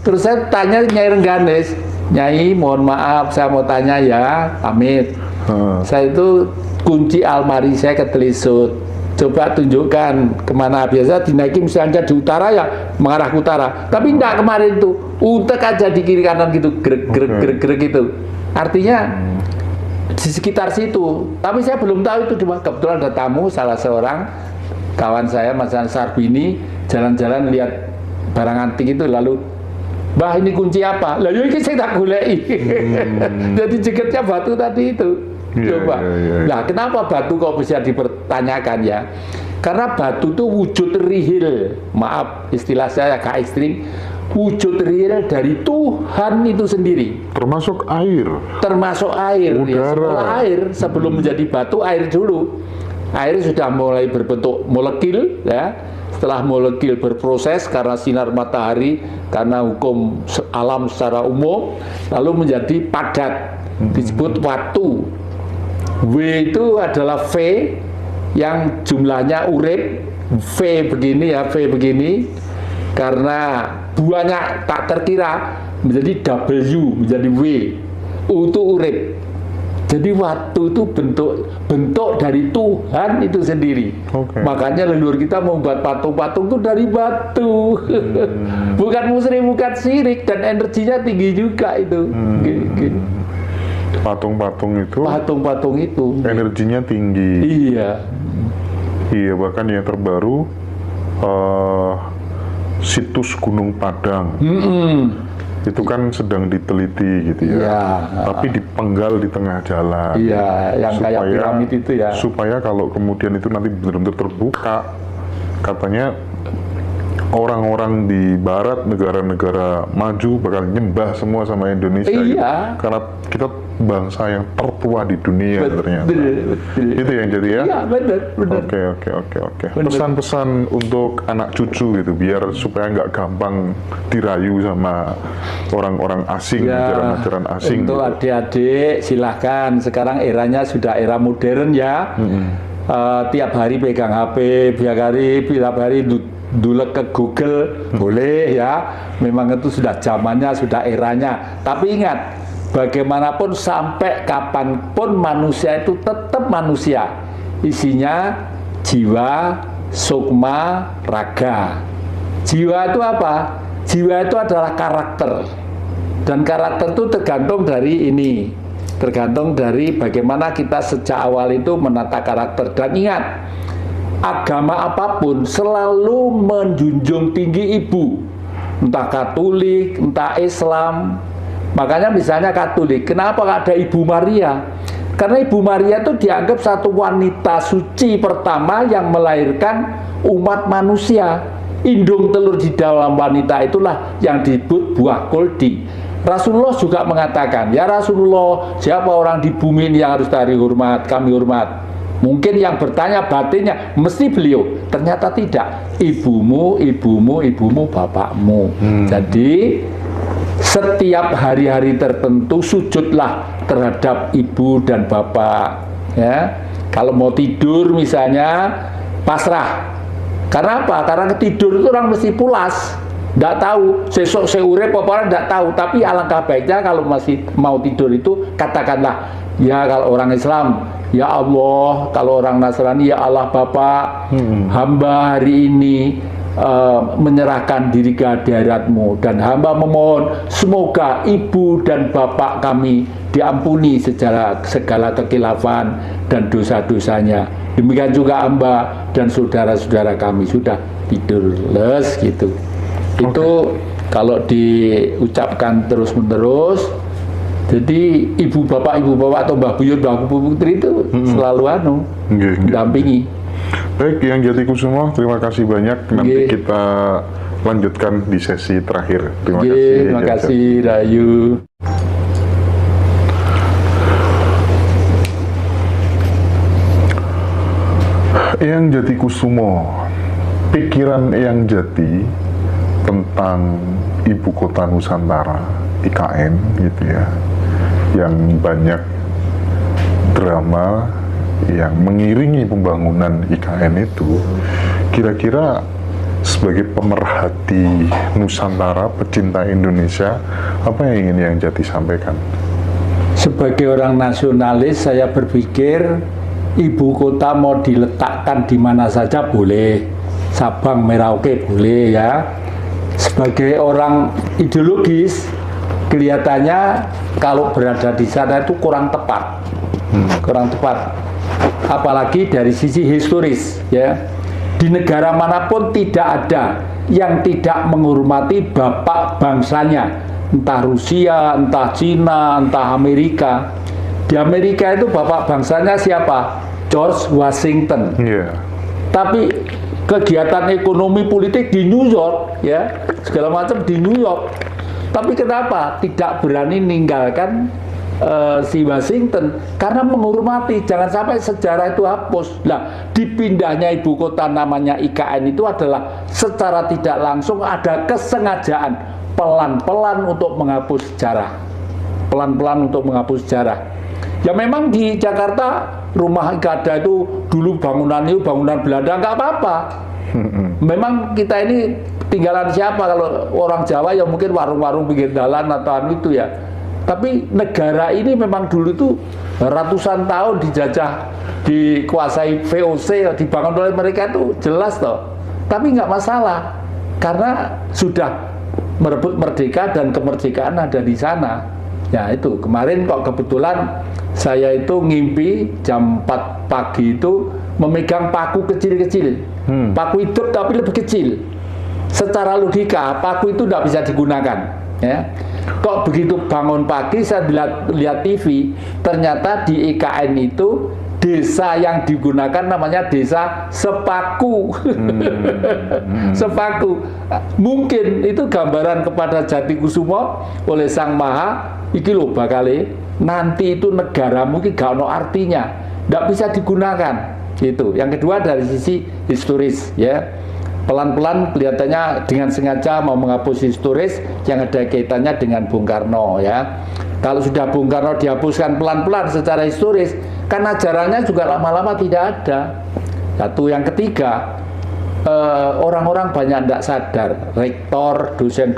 Terus saya tanya Nyai Rengganis, Nyai mohon maaf saya mau tanya ya, pamit. Saya itu kunci almari saya ketelisut. Coba tunjukkan kemana. Biasa dinaiki misalnya di utara ya mengarah ke utara. Tapi enggak kemarin itu utek aja di kiri kanan gitu, grek gitu. Artinya di sekitar situ. Tapi saya belum tahu itu di mana. Kebetulan ada tamu salah seorang kawan saya Mas Sarbini jalan-jalan lihat barang antik itu lalu, Mbah ini kunci apa? Lah ini saya tak goleki. Jadi jeketnya batu tadi itu. Coba. Nah, kenapa batu kok bisa dipertanyakan ya? Karena batu itu wujud rihil. Maaf, istilah saya agak ekstrim. Wujud rihil dari Tuhan itu sendiri. Termasuk air. Termasuk air. Ya. Air sebelum menjadi batu, air dulu. Air sudah mulai berbentuk molekul, ya. Setelah molekul berproses karena sinar matahari, karena hukum alam secara umum, lalu menjadi padat, disebut watu. W itu adalah V yang jumlahnya urip, V begini ya, V begini, karena buahnya tak terkira menjadi W, menjadi W, U itu urip. Jadi waktu itu bentuk dari Tuhan itu sendiri. Makanya leluhur kita membuat patung-patung itu dari batu. Bukan musyrik, bukan syirik, dan energinya tinggi juga itu. Patung-patung itu energinya tinggi. Iya, bahkan yang terbaru situs Gunung Padang itu kan sedang diteliti gitu ya. Tapi dipenggal di tengah jalan. Iya, yang kayak piramid itu ya. Supaya kalau kemudian itu nanti benar-benar terbuka, katanya orang-orang di barat, negara-negara maju bakal nyembah semua sama Indonesia. Gitu. Karena kita bangsa yang tertua di dunia ternyata. Itu yang jadi ya? Iya, benar. Oke. Pesan-pesan untuk anak cucu gitu, biar supaya nggak gampang dirayu sama orang-orang asing, ajaran-ajaran asing. Untuk gitu. adik-adik silahkan, sekarang eranya sudah era modern ya. Tiap hari pegang HP, tiap hari dulek ke Google, boleh ya. Memang itu sudah zamannya, sudah eranya. Tapi ingat, bagaimanapun sampai kapanpun manusia itu tetap manusia. Isinya jiwa, sukma, raga. Jiwa itu apa? Jiwa itu adalah karakter. Dan karakter itu tergantung dari ini. Tergantung dari bagaimana kita sejak awal itu menata karakter. Dan ingat, agama apapun selalu menjunjung tinggi ibu, entah Katolik, entah Islam. Makanya misalnya Katolik, kenapa ada Ibu Maria? Karena Ibu Maria itu dianggap satu wanita suci pertama yang melahirkan umat manusia. Indung telur di dalam wanita itulah yang disebut buah kuldi. Rasulullah juga mengatakan, ya Rasulullah, siapa orang di bumi ini yang harus kami hormat? Mungkin yang bertanya batinnya mesti beliau, ternyata tidak. Ibumu, bapakmu. Jadi setiap hari-hari tertentu sujudlah terhadap ibu dan bapak, ya. Kalau mau tidur misalnya pasrah. Karena apa? Karena tidur itu orang mesti pulas, tidak tahu sesok seurep apa tidak tahu. Tapi alangkah baiknya kalau masih mau tidur itu katakanlah, ya kalau orang Islam, ya Allah, kalau orang Nasrani, ya Allah Bapa, hamba hari ini menyerahkan diri ke hadiratmu, dan hamba memohon semoga ibu dan bapak kami diampuni segala kekhilafan dan dosa-dosanya. Demikian juga hamba dan saudara-saudara kami. Sudah tidur les gitu. Itu kalau diucapkan terus-menerus. Jadi ibu bapak atau mbah buyut, mbah putri itu selalu mendampingi. Baik, yang Jatikusumo, terima kasih banyak. Nanti kita lanjutkan di sesi terakhir. Terima kasih. Terima kasih, Rayu. Eyang Jatikusumo, pikiran Eyang Jati tentang ibu kota Nusantara, IKN gitu ya, yang banyak drama yang mengiringi pembangunan IKN itu, kira-kira sebagai pemerhati Nusantara, pecinta Indonesia, apa yang ingin Eyang Jati sampaikan? Sebagai orang nasionalis, saya berpikir ibu kota mau diletakkan di mana saja boleh, Sabang, Merauke boleh ya. Sebagai orang ideologis, kelihatannya kalau berada di sana itu kurang tepat, apalagi dari sisi historis ya. Di negara manapun tidak ada yang tidak menghormati bapak bangsanya, entah Rusia, entah Cina, entah Amerika. Di Amerika itu bapak bangsanya siapa? George Washington. Tapi kegiatan ekonomi politik di New York ya, segala macam di New York. Tapi kenapa tidak berani meninggalkan si Washington? Karena menghormati, jangan sampai sejarah itu hapus. Nah, dipindahnya ibu kota namanya IKN itu adalah secara tidak langsung ada kesengajaan pelan-pelan untuk menghapus sejarah. Pelan-pelan untuk menghapus sejarah. Ya memang di Jakarta rumah Ikada itu dulu bangunan Belanda, nggak apa-apa. Memang kita ini tinggalan siapa? Kalau orang Jawa ya mungkin warung-warung pinggir jalan atau itu ya. Tapi negara ini memang dulu itu ratusan tahun dijajah, dikuasai VOC, dibangun oleh mereka itu jelas toh. Tapi nggak masalah karena sudah merebut merdeka dan kemerdekaan ada di sana. Ya itu kemarin kok kebetulan saya itu ngimpi jam 4 pagi itu memegang paku kecil-kecil, paku hidup tapi lebih kecil. Secara logika paku itu tidak bisa digunakan. Ya. Kok begitu bangun pagi saya lihat TV, ternyata di IKN itu desa yang digunakan namanya desa Sepaku. Sepaku. Mungkin itu gambaran kepada Jatikusumo oleh Sang Maha, iki lho bakale nanti itu negaramu iki gak ono artinya, tidak bisa digunakan. Itu. Yang kedua dari sisi historis ya. Pelan-pelan kelihatannya dengan sengaja mau menghapus historis yang ada kaitannya dengan Bung Karno ya. Kalau sudah Bung Karno dihapuskan pelan-pelan secara historis, kan ajarannya juga lama-lama tidak ada. Satu, yang ketiga, orang-orang banyak tidak sadar, rektor, dosen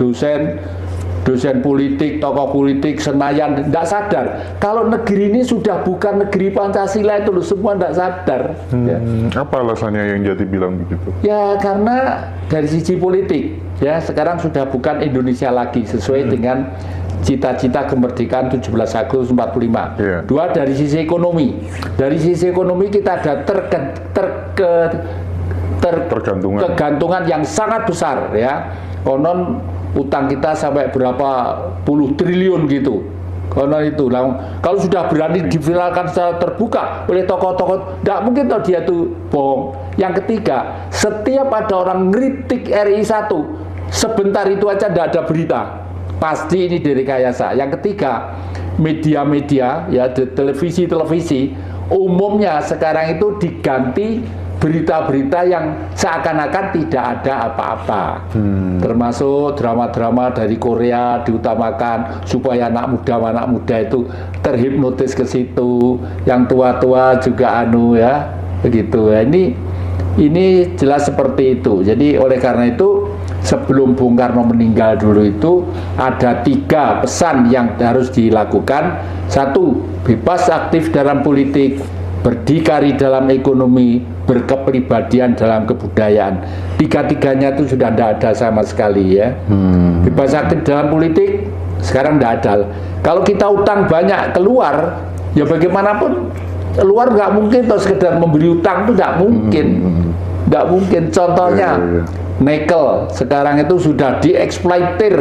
politik, tokoh politik, Senayan tidak sadar kalau negeri ini sudah bukan negeri Pancasila itu loh, semua tidak sadar. Ya. Apa alasannya yang Jati bilang begitu? Ya karena dari sisi politik ya sekarang sudah bukan Indonesia lagi sesuai dengan cita-cita kemerdekaan 17 Agustus 45. Dua, dari sisi ekonomi. Dari sisi ekonomi kita ada kegantungan yang sangat besar ya. Konon utang kita sampai berapa puluh triliun gitu. Konon itu. Kalau sudah berani diviralkan secara terbuka oleh tokoh-tokoh, tidak mungkin toh dia tuh bohong. Yang ketiga, setiap ada orang ngeritik RI 1, sebentar itu aja tidak ada berita. Pasti ini direkayasa. Yang ketiga, media-media ya televisi umumnya sekarang itu diganti berita-berita yang seakan-akan tidak ada apa-apa. Termasuk drama-drama dari Korea diutamakan supaya anak muda itu terhipnotis ke situ, yang tua-tua juga ya begitu. Ini jelas seperti itu. Jadi oleh karena itu sebelum Bung Karno meninggal dulu itu ada 3 pesan yang harus dilakukan. 1, bebas aktif dalam politik, berdikari dalam ekonomi, berkepribadian dalam kebudayaan. 3-tiganya itu sudah tidak ada sama sekali ya. Bebas aktif dalam politik sekarang tidak ada. Kalau kita utang banyak keluar, ya bagaimanapun keluar nggak mungkin atau sekedar memberi utang itu nggak mungkin. Nggak mungkin. Contohnya nikel sekarang itu sudah dieksploitir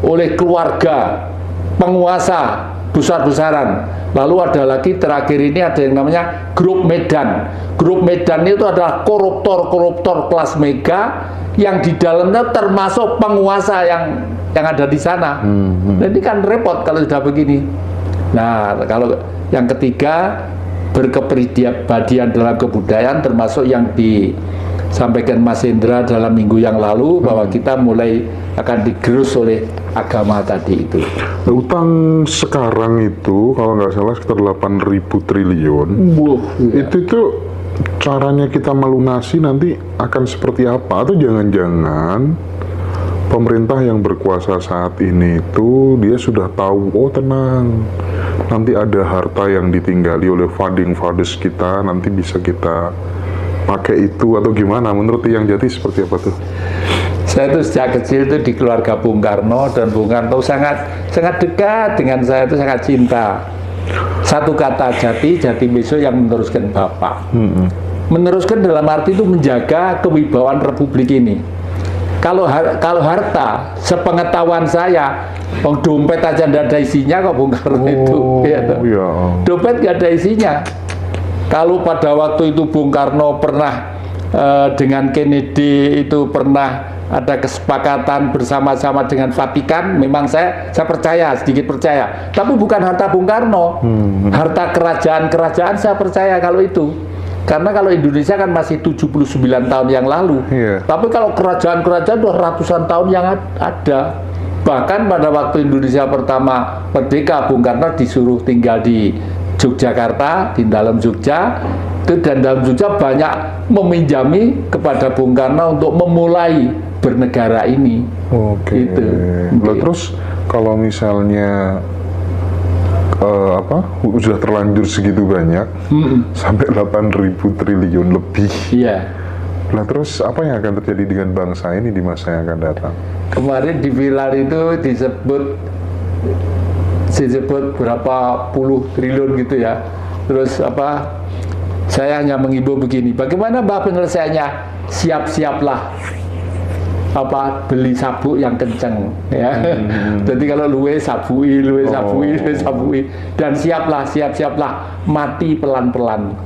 oleh keluarga penguasa besar-besaran. Lalu ada lagi terakhir ini ada yang namanya Grup Medan. Grup Medan itu adalah koruptor kelas mega yang di dalamnya termasuk penguasa yang ada di sana. Jadi kan repot kalau sudah begini. Nah, kalau yang ketiga berkepribadian dalam kebudayaan, termasuk yang disampaikan Mas Indra dalam minggu yang lalu bahwa kita mulai akan digerus oleh agama tadi itu. Utang sekarang itu kalau nggak salah sekitar 8.000 triliun. Iya. Itu caranya kita melunasi nanti akan seperti apa? Atau jangan-jangan pemerintah yang berkuasa saat ini itu dia sudah tahu, oh tenang, nanti ada harta yang ditinggali oleh founding fathers kita, nanti bisa kita pakai itu atau gimana? Menurut Yang Jati seperti apa tuh? Saya itu sejak kecil itu di keluarga Bung Karno, dan Bung Karno sangat dekat dengan saya, itu sangat cinta. Satu kata Jati besok yang meneruskan Bapak. Meneruskan dalam arti itu menjaga kewibawaan Republik ini. Kalau harta, sepengetahuan saya, dompet aja tidak ada isinya kok Bung Karno itu. Ya, dompet nggak ada isinya. Kalau pada waktu itu Bung Karno pernah dengan Kennedy itu pernah ada kesepakatan bersama-sama dengan Vatikan, memang saya percaya, sedikit percaya. Tapi bukan harta Bung Karno, harta kerajaan-kerajaan saya percaya kalau itu. Karena kalau Indonesia kan masih 79 tahun yang lalu. Tapi kalau kerajaan-kerajaan itu ratusan tahun yang ada. Bahkan pada waktu Indonesia pertama merdeka, Bung Karno disuruh tinggal di Yogyakarta, di dalam Jogja. Dan dalam Jogja banyak meminjami kepada Bung Karno untuk memulai bernegara ini. Gitu. Terus kalau misalnya sudah terlanjur segitu banyak, sampai 8.000 triliun lebih. Nah terus apa yang akan terjadi dengan bangsa ini di masa yang akan datang? Kemarin di viral itu disebut berapa puluh triliun gitu ya. Terus saya hanya mengimbau begini, bagaimana penyelesaiannya? Siap-siaplah beli sabuk yang kenceng ya. Jadi kalau luwe sabui, dan siaplah mati pelan-pelan.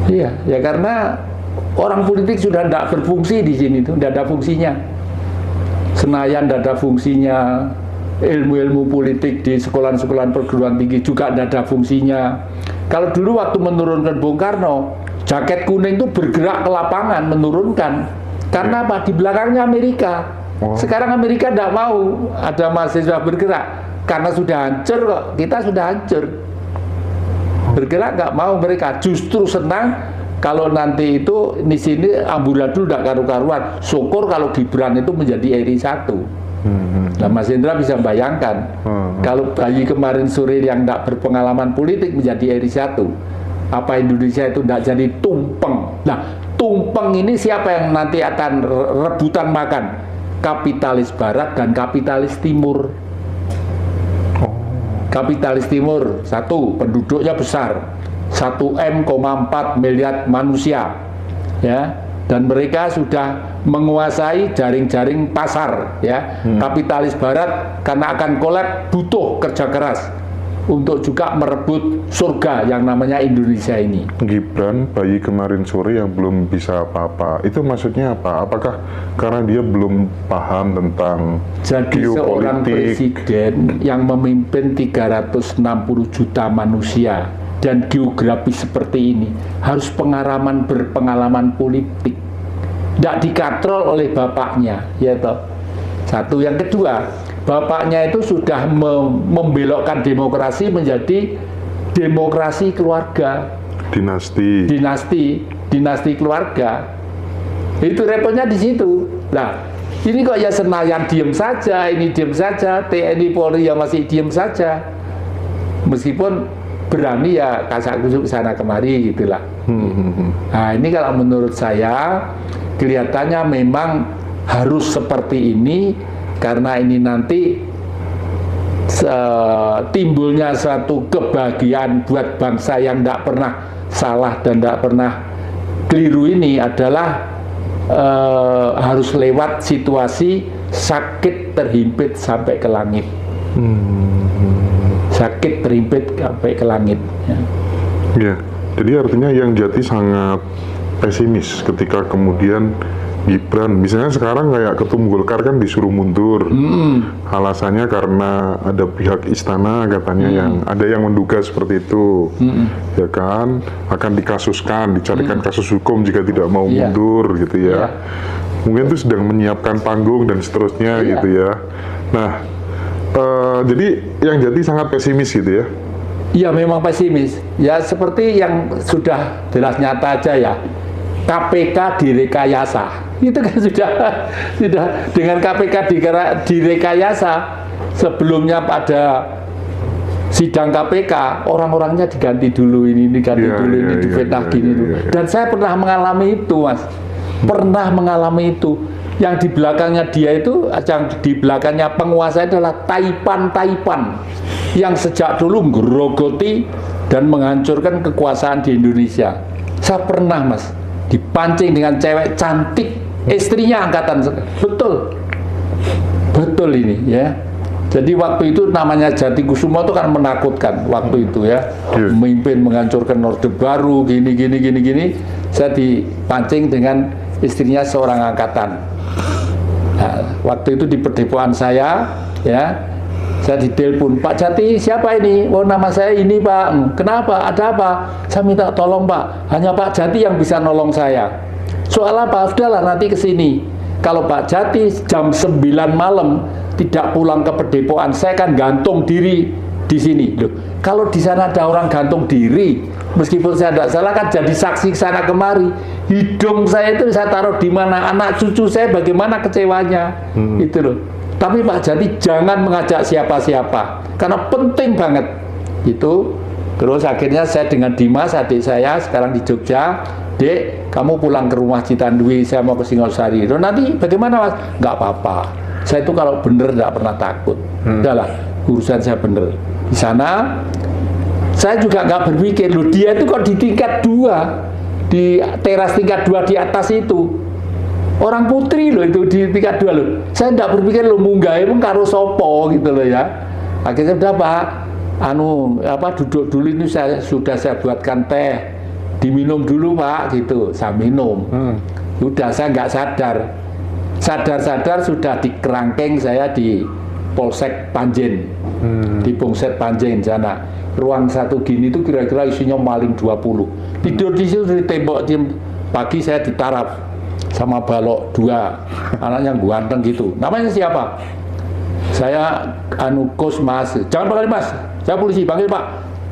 Iya, ya karena orang politik sudah tidak berfungsi di sini tuh, tidak ada fungsinya. Senayan tidak ada fungsinya, ilmu-ilmu politik di sekolah-sekolah perguruan tinggi juga tidak ada fungsinya. Kalau dulu waktu menurunkan Bung Karno, jaket kuning itu bergerak ke lapangan menurunkan. Karena apa? Di belakangnya Amerika. Sekarang Amerika tidak mau ada mahasiswa bergerak. Karena sudah hancur kok, kita sudah hancur. Bergerak nggak mau mereka. Justru senang kalau nanti itu di sini amburadul tidak karu-karuan. Syukur kalau Gibran itu menjadi RI 1. Nah Mas Indra bisa bayangkan kalau bayi kemarin sore yang tidak berpengalaman politik menjadi RI 1, apa Indonesia itu tidak jadi tumpeng. Nah tumpeng ini siapa yang nanti akan rebutan makan? Kapitalis Barat dan kapitalis Timur. Kapitalis Timur, penduduknya besar, 1,4 miliar manusia. ya, dan mereka sudah menguasai jaring-jaring pasar, ya. Kapitalis Barat karena akan kolab butuh kerja keras untuk juga merebut surga yang namanya Indonesia ini. Gibran bayi kemarin sore yang belum bisa apa-apa, itu maksudnya apa? Apakah karena dia belum paham tentang Jadi seorang geopolitik? presiden yang memimpin 360 juta manusia dan geografis seperti ini harus berpengalaman politik, tidak dikatrol oleh bapaknya, ya toh. Satu, yang kedua, bapaknya itu sudah membelokkan demokrasi menjadi demokrasi keluarga, dinasti keluarga. Itu repotnya di situ. Nah, ini kok ya Senayan diem saja, ini diem saja, TNI Polri yang masih diem saja, meskipun berani ya kasak kusuk sana kemari gitulah. Nah, ini kalau menurut saya kelihatannya memang harus seperti ini, karena ini nanti timbulnya suatu kebahagiaan buat bangsa yang tidak pernah salah dan tidak pernah keliru ini adalah harus lewat situasi sakit terhimpit sampai ke langit. Sakit terhimpit sampai ke langit, ya. Ya, jadi artinya yang Jati sangat pesimis ketika kemudian Gibran, misalnya sekarang kayak Ketum Golkar kan disuruh mundur, alasannya karena ada pihak istana katanya yang ada yang menduga seperti itu, ya kan, akan dikasuskan, dicarikan kasus hukum jika tidak mau mundur, gitu ya. Mungkin itu sedang menyiapkan panggung dan seterusnya, gitu ya. Nah, jadi yang Jati sangat pesimis gitu ya? Iya, memang pesimis. Ya seperti yang sudah jelas nyata aja ya. KPK direkayasa. Itu kan sudah dengan KPK direkayasa. Sebelumnya pada sidang KPK orang-orangnya diganti dulu, ini diganti dulu, ini difitnah gini dulu. Dan saya pernah mengalami itu, Mas. Pernah mengalami itu. Yang di belakangnya dia itu, yang di belakangnya penguasa adalah Taipan yang sejak dulu menggerogoti dan menghancurkan kekuasaan di Indonesia. Saya pernah, Mas, dipancing dengan cewek cantik, istrinya angkatan, betul ini, ya. Jadi waktu itu namanya Jati Kusumo itu kan menakutkan waktu itu, ya. Memimpin menghancurkan Orde Baru, gini. Saya dipancing dengan istrinya seorang angkatan. Nah, waktu itu di perdepoan saya, ya, saya ditelepon, Pak Jati, siapa ini? Oh, nama saya ini, Pak. Kenapa? Ada apa? Saya minta tolong, Pak. Hanya Pak Jati yang bisa nolong saya. Soal apa? Sudahlah, nanti ke sini. Kalau Pak Jati jam 9 malam tidak pulang ke perdepoan, saya kan gantung diri di sini. Loh, kalau di sana ada orang gantung diri, meskipun saya tidak salah kan jadi saksi sana kemari. Hidung saya itu saya taruh di mana, anak cucu saya bagaimana kecewanya, itu loh. Tapi Pak Jati jangan mengajak siapa-siapa, karena penting banget itu. Terus akhirnya saya dengan Dimas, adik saya sekarang di Jogja, Dek, kamu pulang ke rumah Citandui, saya mau ke Singosari. Loh, nanti bagaimana, Mas? Nggak apa-apa. Saya itu kalau bener nggak pernah takut. Udahlah, urusan saya bener. Di sana saya juga nggak berpikir, loh dia itu kok di tingkat 2, di teras tingkat 2 di atas itu, orang putri loh itu di tingkat 2 loh. Saya nggak berpikir loh munggah pun karo sopo gitu loh, ya. Akhirnya udah, Pak, duduk dulu, ini sudah saya buatkan teh, diminum dulu, Pak, gitu. Saya minum. Udah, saya nggak sadar sudah di kerangkeng saya di Polsek Panjen, di Polsek Panjen sana. Ruang satu gini itu kira-kira isinya maling 20. Tidur di situ di tembok, pagi saya ditarap sama balok 2, anaknya ganteng gitu. Namanya siapa? Saya Kus, Mas. Jangan panggil Mas, saya polisi, panggil Pak.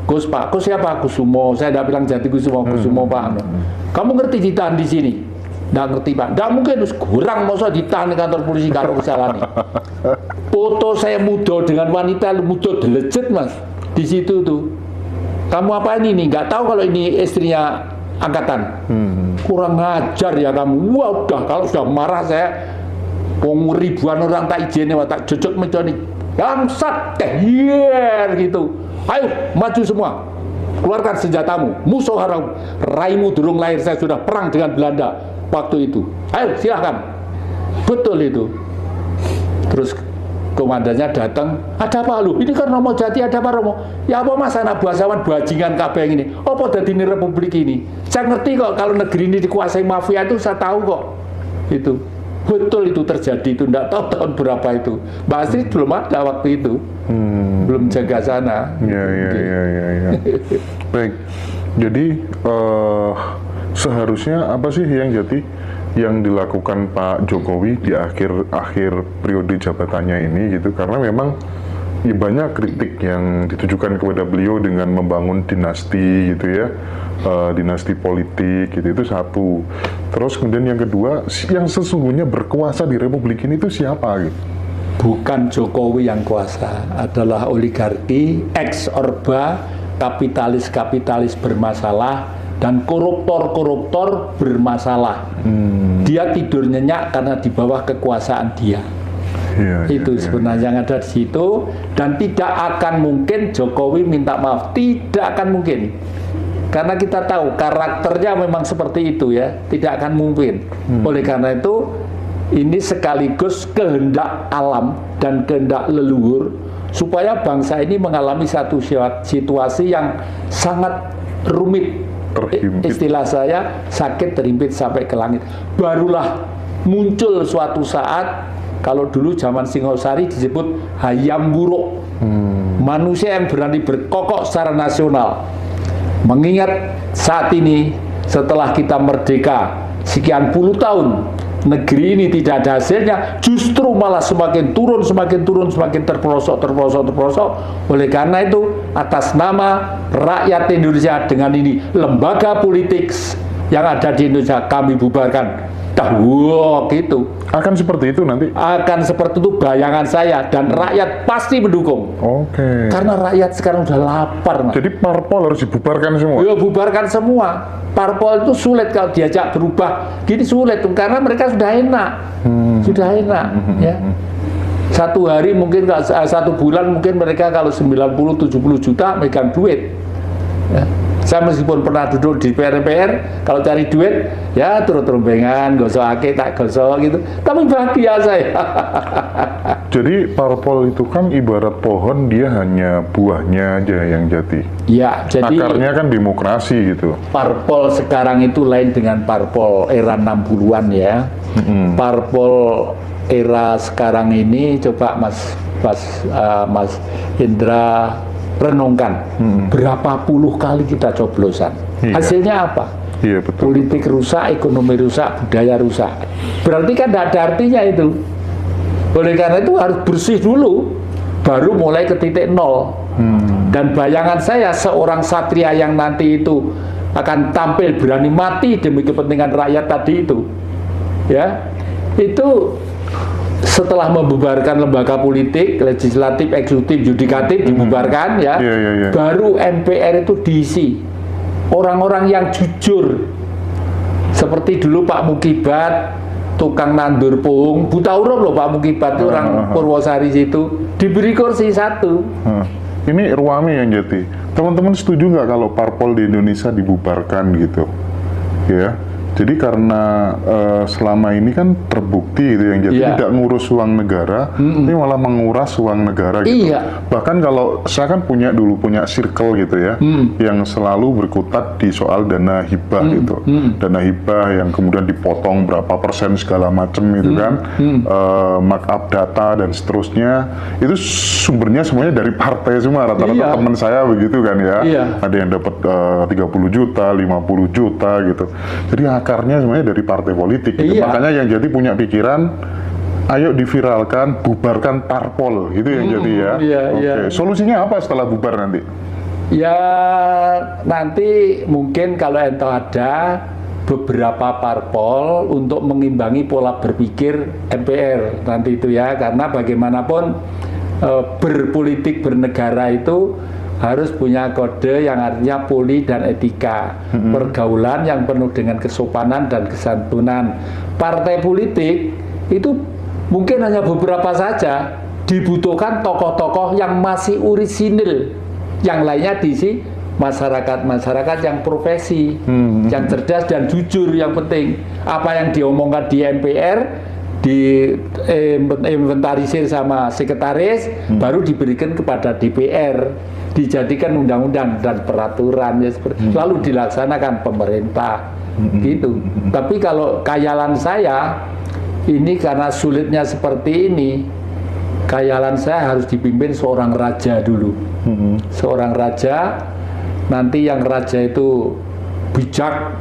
Kus, Pak. Kus siapa? Kusumo. Saya tidak bilang Jati Kusumo, Kusumo, Pak. Kamu ngerti ditahan di sini? Nggak ngerti, Pak. Nggak mungkin, kurang masa ditahan di kantor polisi kalau kesalahan. Foto saya muda dengan wanita, muda delejit, Mas. Di situ tuh. Kamu apa ini nih? Nggak tahu kalau ini istrinya angkatan. Kurang ngajar ya kamu. Wah, udah, kalau sudah marah saya, ribuan orang tak izin, tak jojok menconi. Bangsat, gitu. Ayo, maju semua. keluarkan senjatamu, musuh haram, raimu durung lahir saya sudah perang dengan Belanda waktu itu. Ayo silahkan. Betul itu. Terus komandannya datang, ada apa lu? Ini kan Romo Jati, ada apa Romo? Ya apa mas anak buah sawan bajingan kabeh ini? Apa dadi ini republik ini? Saya ngerti kok kalau negeri ini dikuasai mafia itu, saya tahu kok. Itu betul itu terjadi, itu enggak tahu tahun berapa itu. Mbak Astrid belum ada waktu itu. Belum jaga sana. Ya. Baik. Jadi seharusnya apa sih yang dilakukan Pak Jokowi di akhir periode jabatannya ini gitu, karena memang ya banyak kritik yang ditujukan kepada beliau dengan membangun dinasti gitu ya, dinasti politik gitu, itu satu. Terus kemudian yang kedua, yang sesungguhnya berkuasa di Republik ini itu siapa gitu? Bukan Jokowi yang kuasa, adalah oligarki, ex-orba, kapitalis bermasalah, dan koruptor bermasalah. Dia tidur nyenyak karena di bawah kekuasaan dia. Itu sebenarnya yang ada di situ, dan tidak akan mungkin Jokowi minta maaf, tidak akan mungkin. Karena kita tahu karakternya memang seperti itu ya, tidak akan mungkin. Oleh karena itu, ini sekaligus kehendak alam dan kehendak leluhur supaya bangsa ini mengalami satu situasi yang sangat rumit. Istilah saya sakit terhimpit sampai ke langit. Barulah muncul suatu saat, kalau dulu zaman Singosari disebut hayam buruk, manusia yang berani berkokok secara nasional. Mengingat saat ini setelah kita merdeka sekian puluh tahun, negeri ini tidak ada hasilnya, justru malah semakin turun, semakin terpelosok. Oleh karena itu, atas nama rakyat Indonesia dengan ini, lembaga politik yang ada di Indonesia kami bubarkan. Gitu. Akan seperti itu nanti? Akan seperti itu bayangan saya, dan rakyat pasti mendukung. Oke. Karena rakyat sekarang udah lapar, Mas. Jadi parpol harus dibubarkan semua? Ya, bubarkan semua. Parpol itu sulit kalau diajak berubah. Gini sulit, karena mereka sudah enak. Ya. Satu hari mungkin, satu bulan mungkin mereka kalau 90-70 juta megang duit. Ya. Saya meskipun pernah duduk di DPR, kalau cari duit, ya turut-turumbengan, gosok tak gosok gitu. Tapi bahagia saya. Jadi parpol itu kan ibarat pohon, dia hanya buahnya aja yang jati. Ya, jadi akarnya kan demokrasi gitu. Parpol sekarang itu lain dengan parpol era 60-an ya. Parpol era sekarang ini, coba Mas Indra renungkan, berapa puluh kali kita coblosan. Hasilnya apa? Iya, betul. Politik rusak, ekonomi rusak, budaya rusak. Berarti kan tidak ada artinya itu. Oleh karena itu harus bersih dulu, baru mulai ke titik nol. Dan bayangan saya, seorang satria yang nanti itu akan tampil berani mati demi kepentingan rakyat tadi itu, ya, itu setelah membubarkan lembaga politik, legislatif, eksekutif, yudikatif dibubarkan ya, baru MPR itu diisi orang-orang yang jujur. Seperti dulu Pak Mukibat, tukang nandur pung, buta huruf loh Pak Mukibat itu orang Purwosari situ, diberi kursi satu. Ini Ruami yang jati. Teman-teman setuju nggak kalau parpol di Indonesia dibubarkan gitu? Ya. Jadi karena selama ini kan terbukti itu yang jadi tidak ngurus uang negara, ini malah menguras uang negara gitu. Bahkan kalau saya kan punya circle gitu ya, yang selalu berkutat di soal dana hibah gitu, dana hibah yang kemudian dipotong berapa persen segala macam itu kan, markup data dan seterusnya, itu sumbernya semuanya dari partai semua, rata-rata teman saya begitu kan ya, ada yang dapat 30 juta, 50 juta gitu. Jadi akarnya sebenarnya dari partai politik gitu. Makanya yang jadi punya pikiran, ayo diviralkan, bubarkan parpol gitu yang jadi ya. Solusinya apa setelah bubar nanti? Ya nanti mungkin kalau ento ada beberapa parpol untuk mengimbangi pola berpikir MPR nanti itu ya, karena bagaimanapun berpolitik bernegara itu harus punya kode yang artinya poli dan etika, pergaulan yang penuh dengan kesopanan dan kesantunan. Partai politik itu mungkin hanya beberapa saja, dibutuhkan tokoh-tokoh yang masih orisinil, yang lainnya diisi masyarakat yang profesi, yang cerdas dan jujur yang penting. Apa yang diomongkan di MPR, diinventarisir sama sekretaris, baru diberikan kepada DPR, dijadikan undang-undang dan peraturan, ya, lalu dilaksanakan pemerintah, gitu. Tapi kalau khayalan saya, ini karena sulitnya seperti ini, khayalan saya harus dipimpin seorang raja dulu. Seorang raja, nanti yang raja itu bijak,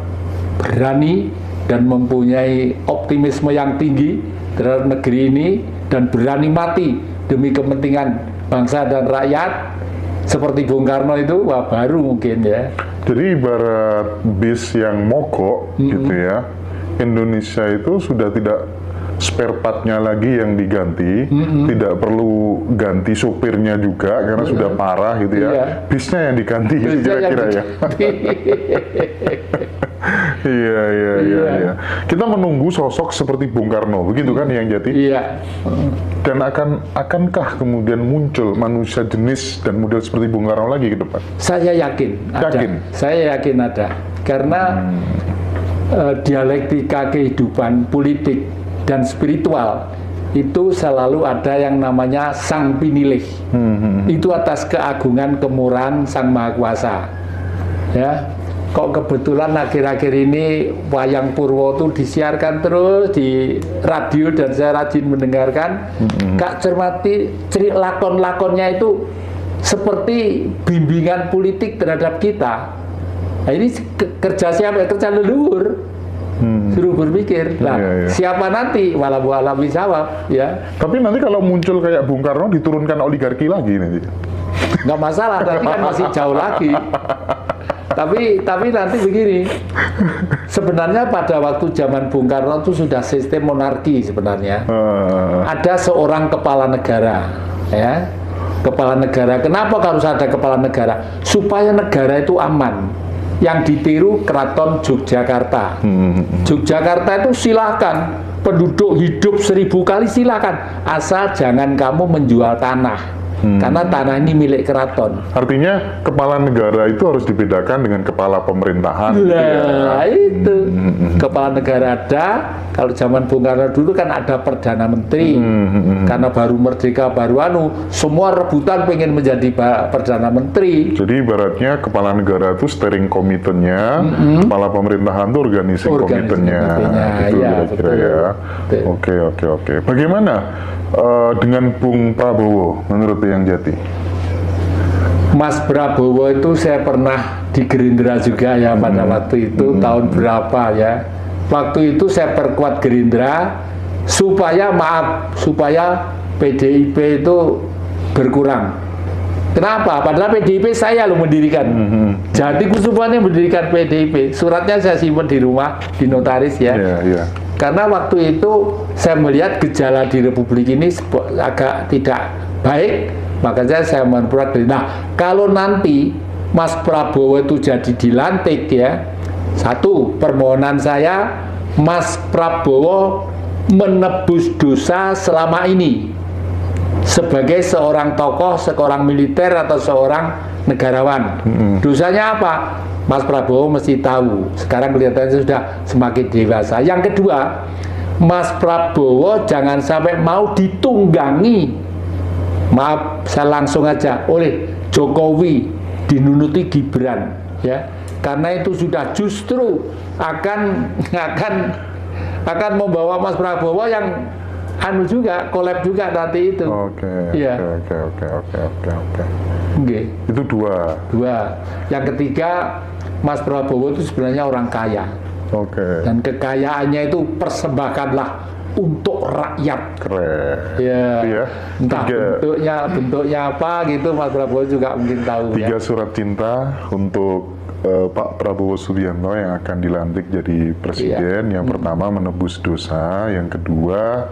berani, dan mempunyai optimisme yang tinggi terhadap negeri ini, dan berani mati demi kepentingan bangsa dan rakyat, seperti Bung Karno itu, wah baru mungkin ya. Jadi ibarat bis yang mogok gitu ya, Indonesia itu sudah tidak spare partnya lagi yang diganti, tidak perlu ganti sopirnya juga karena sudah parah gitu ya. Iya. Bisnya yang diganti Bisnya kira-kira yang ya. Iya. Kita menunggu sosok seperti Bung Karno, begitu kan yang Jati? Iya. Dan akankah kemudian muncul manusia jenis dan model seperti Bung Karno lagi ke depan? Saya yakin ada. Saya yakin ada. Karena dialektika kehidupan politik dan spiritual itu selalu ada yang namanya sang pinilih. Itu atas keagungan kemurahan Sang Maha Kuasa. Ya, kok kebetulan akhir-akhir ini wayang Purwo itu disiarkan terus di radio dan saya rajin mendengarkan. Kak cermati lakon-lakonnya itu seperti bimbingan politik terhadap kita. Nah, ini kerja siapa? Kerja leluhur. Suruh berpikir. Nah, siapa nanti? Walau alam bisawab, ya. Tapi nanti kalau muncul kayak Bung Karno diturunkan oligarki lagi nanti. Nggak masalah, nanti kan masih jauh lagi. Tapi nanti begini. Sebenarnya pada waktu zaman Bung Karno itu sudah sistem monarki sebenarnya. Ada seorang kepala negara, ya. Kepala negara. Kenapa harus ada kepala negara? Supaya negara itu aman. Yang ditiru Keraton Yogyakarta. Yogyakarta itu silahkan, penduduk hidup 1000 kali silahkan, asal jangan kamu menjual tanah. Karena tanah ini milik keraton. Artinya kepala negara itu harus dibedakan dengan kepala pemerintahan. Nah, itu kepala negara ada. Kalau zaman Bung Karno dulu kan ada Perdana Menteri. Karena baru merdeka, baru semua rebutan pengen menjadi Perdana Menteri. Jadi ibaratnya kepala negara itu steering komitennya, kepala pemerintahan itu organisasi komitennya. Itu ya, kira-kira ya. Oke. Bagaimana dengan Bung Prabowo menurut yang Jati? Mas Prabowo itu saya pernah di Gerindra juga ya pada waktu itu tahun berapa ya. Waktu itu saya perkuat Gerindra supaya PDIP itu berkurang. Kenapa? Padahal PDIP saya loh mendirikan. Jadi Kusupani mendirikan PDIP. Suratnya saya simpan di rumah di notaris ya. Karena waktu itu saya melihat gejala di Republik ini agak tidak baik, makanya saya memperkuat. Nah, kalau nanti Mas Prabowo itu jadi dilantik ya, satu permohonan saya, Mas Prabowo menebus dosa selama ini sebagai seorang tokoh, seorang militer atau seorang negarawan. Dosanya apa? Mas Prabowo mesti tahu. Sekarang kelihatannya sudah semakin dewasa. Yang kedua, Mas Prabowo jangan sampai mau ditunggangi, maaf saya langsung aja, oleh Jokowi dinunuti Gibran, ya. Karena itu sudah justru akan membawa Mas Prabowo yang juga kolab juga nanti itu. Oke. Itu dua. Yang ketiga, Mas Prabowo itu sebenarnya orang kaya. Dan kekayaannya itu persembahkanlah untuk rakyat. Keren. Ya. Entah bentuknya apa gitu, Mas Prabowo juga mungkin tahu. 3 surat cinta untuk Pak Prabowo Subianto yang akan dilantik jadi presiden. Yang pertama menebus dosa, yang kedua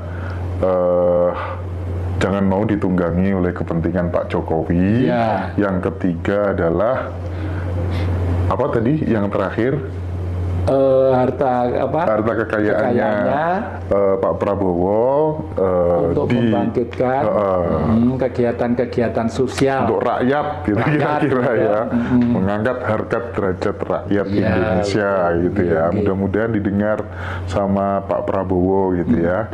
jangan mau ditunggangi oleh kepentingan Pak Jokowi. Yang ketiga adalah apa tadi? Yang terakhir harta kekayaannya Pak Prabowo untuk membangkitkan kegiatan-kegiatan sosial untuk rakyat gitu kira-kira ya, mengangkat harkat derajat rakyat Indonesia gitu ya. Mudah-mudahan didengar sama Pak Prabowo gitu ya.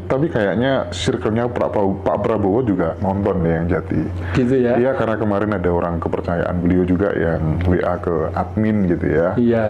Tapi kayaknya circle-nya Pak Prabowo juga nonton nih yang Jati. Gitu ya. Iya, karena kemarin ada orang kepercayaan beliau juga yang WA ke admin gitu ya. Iya.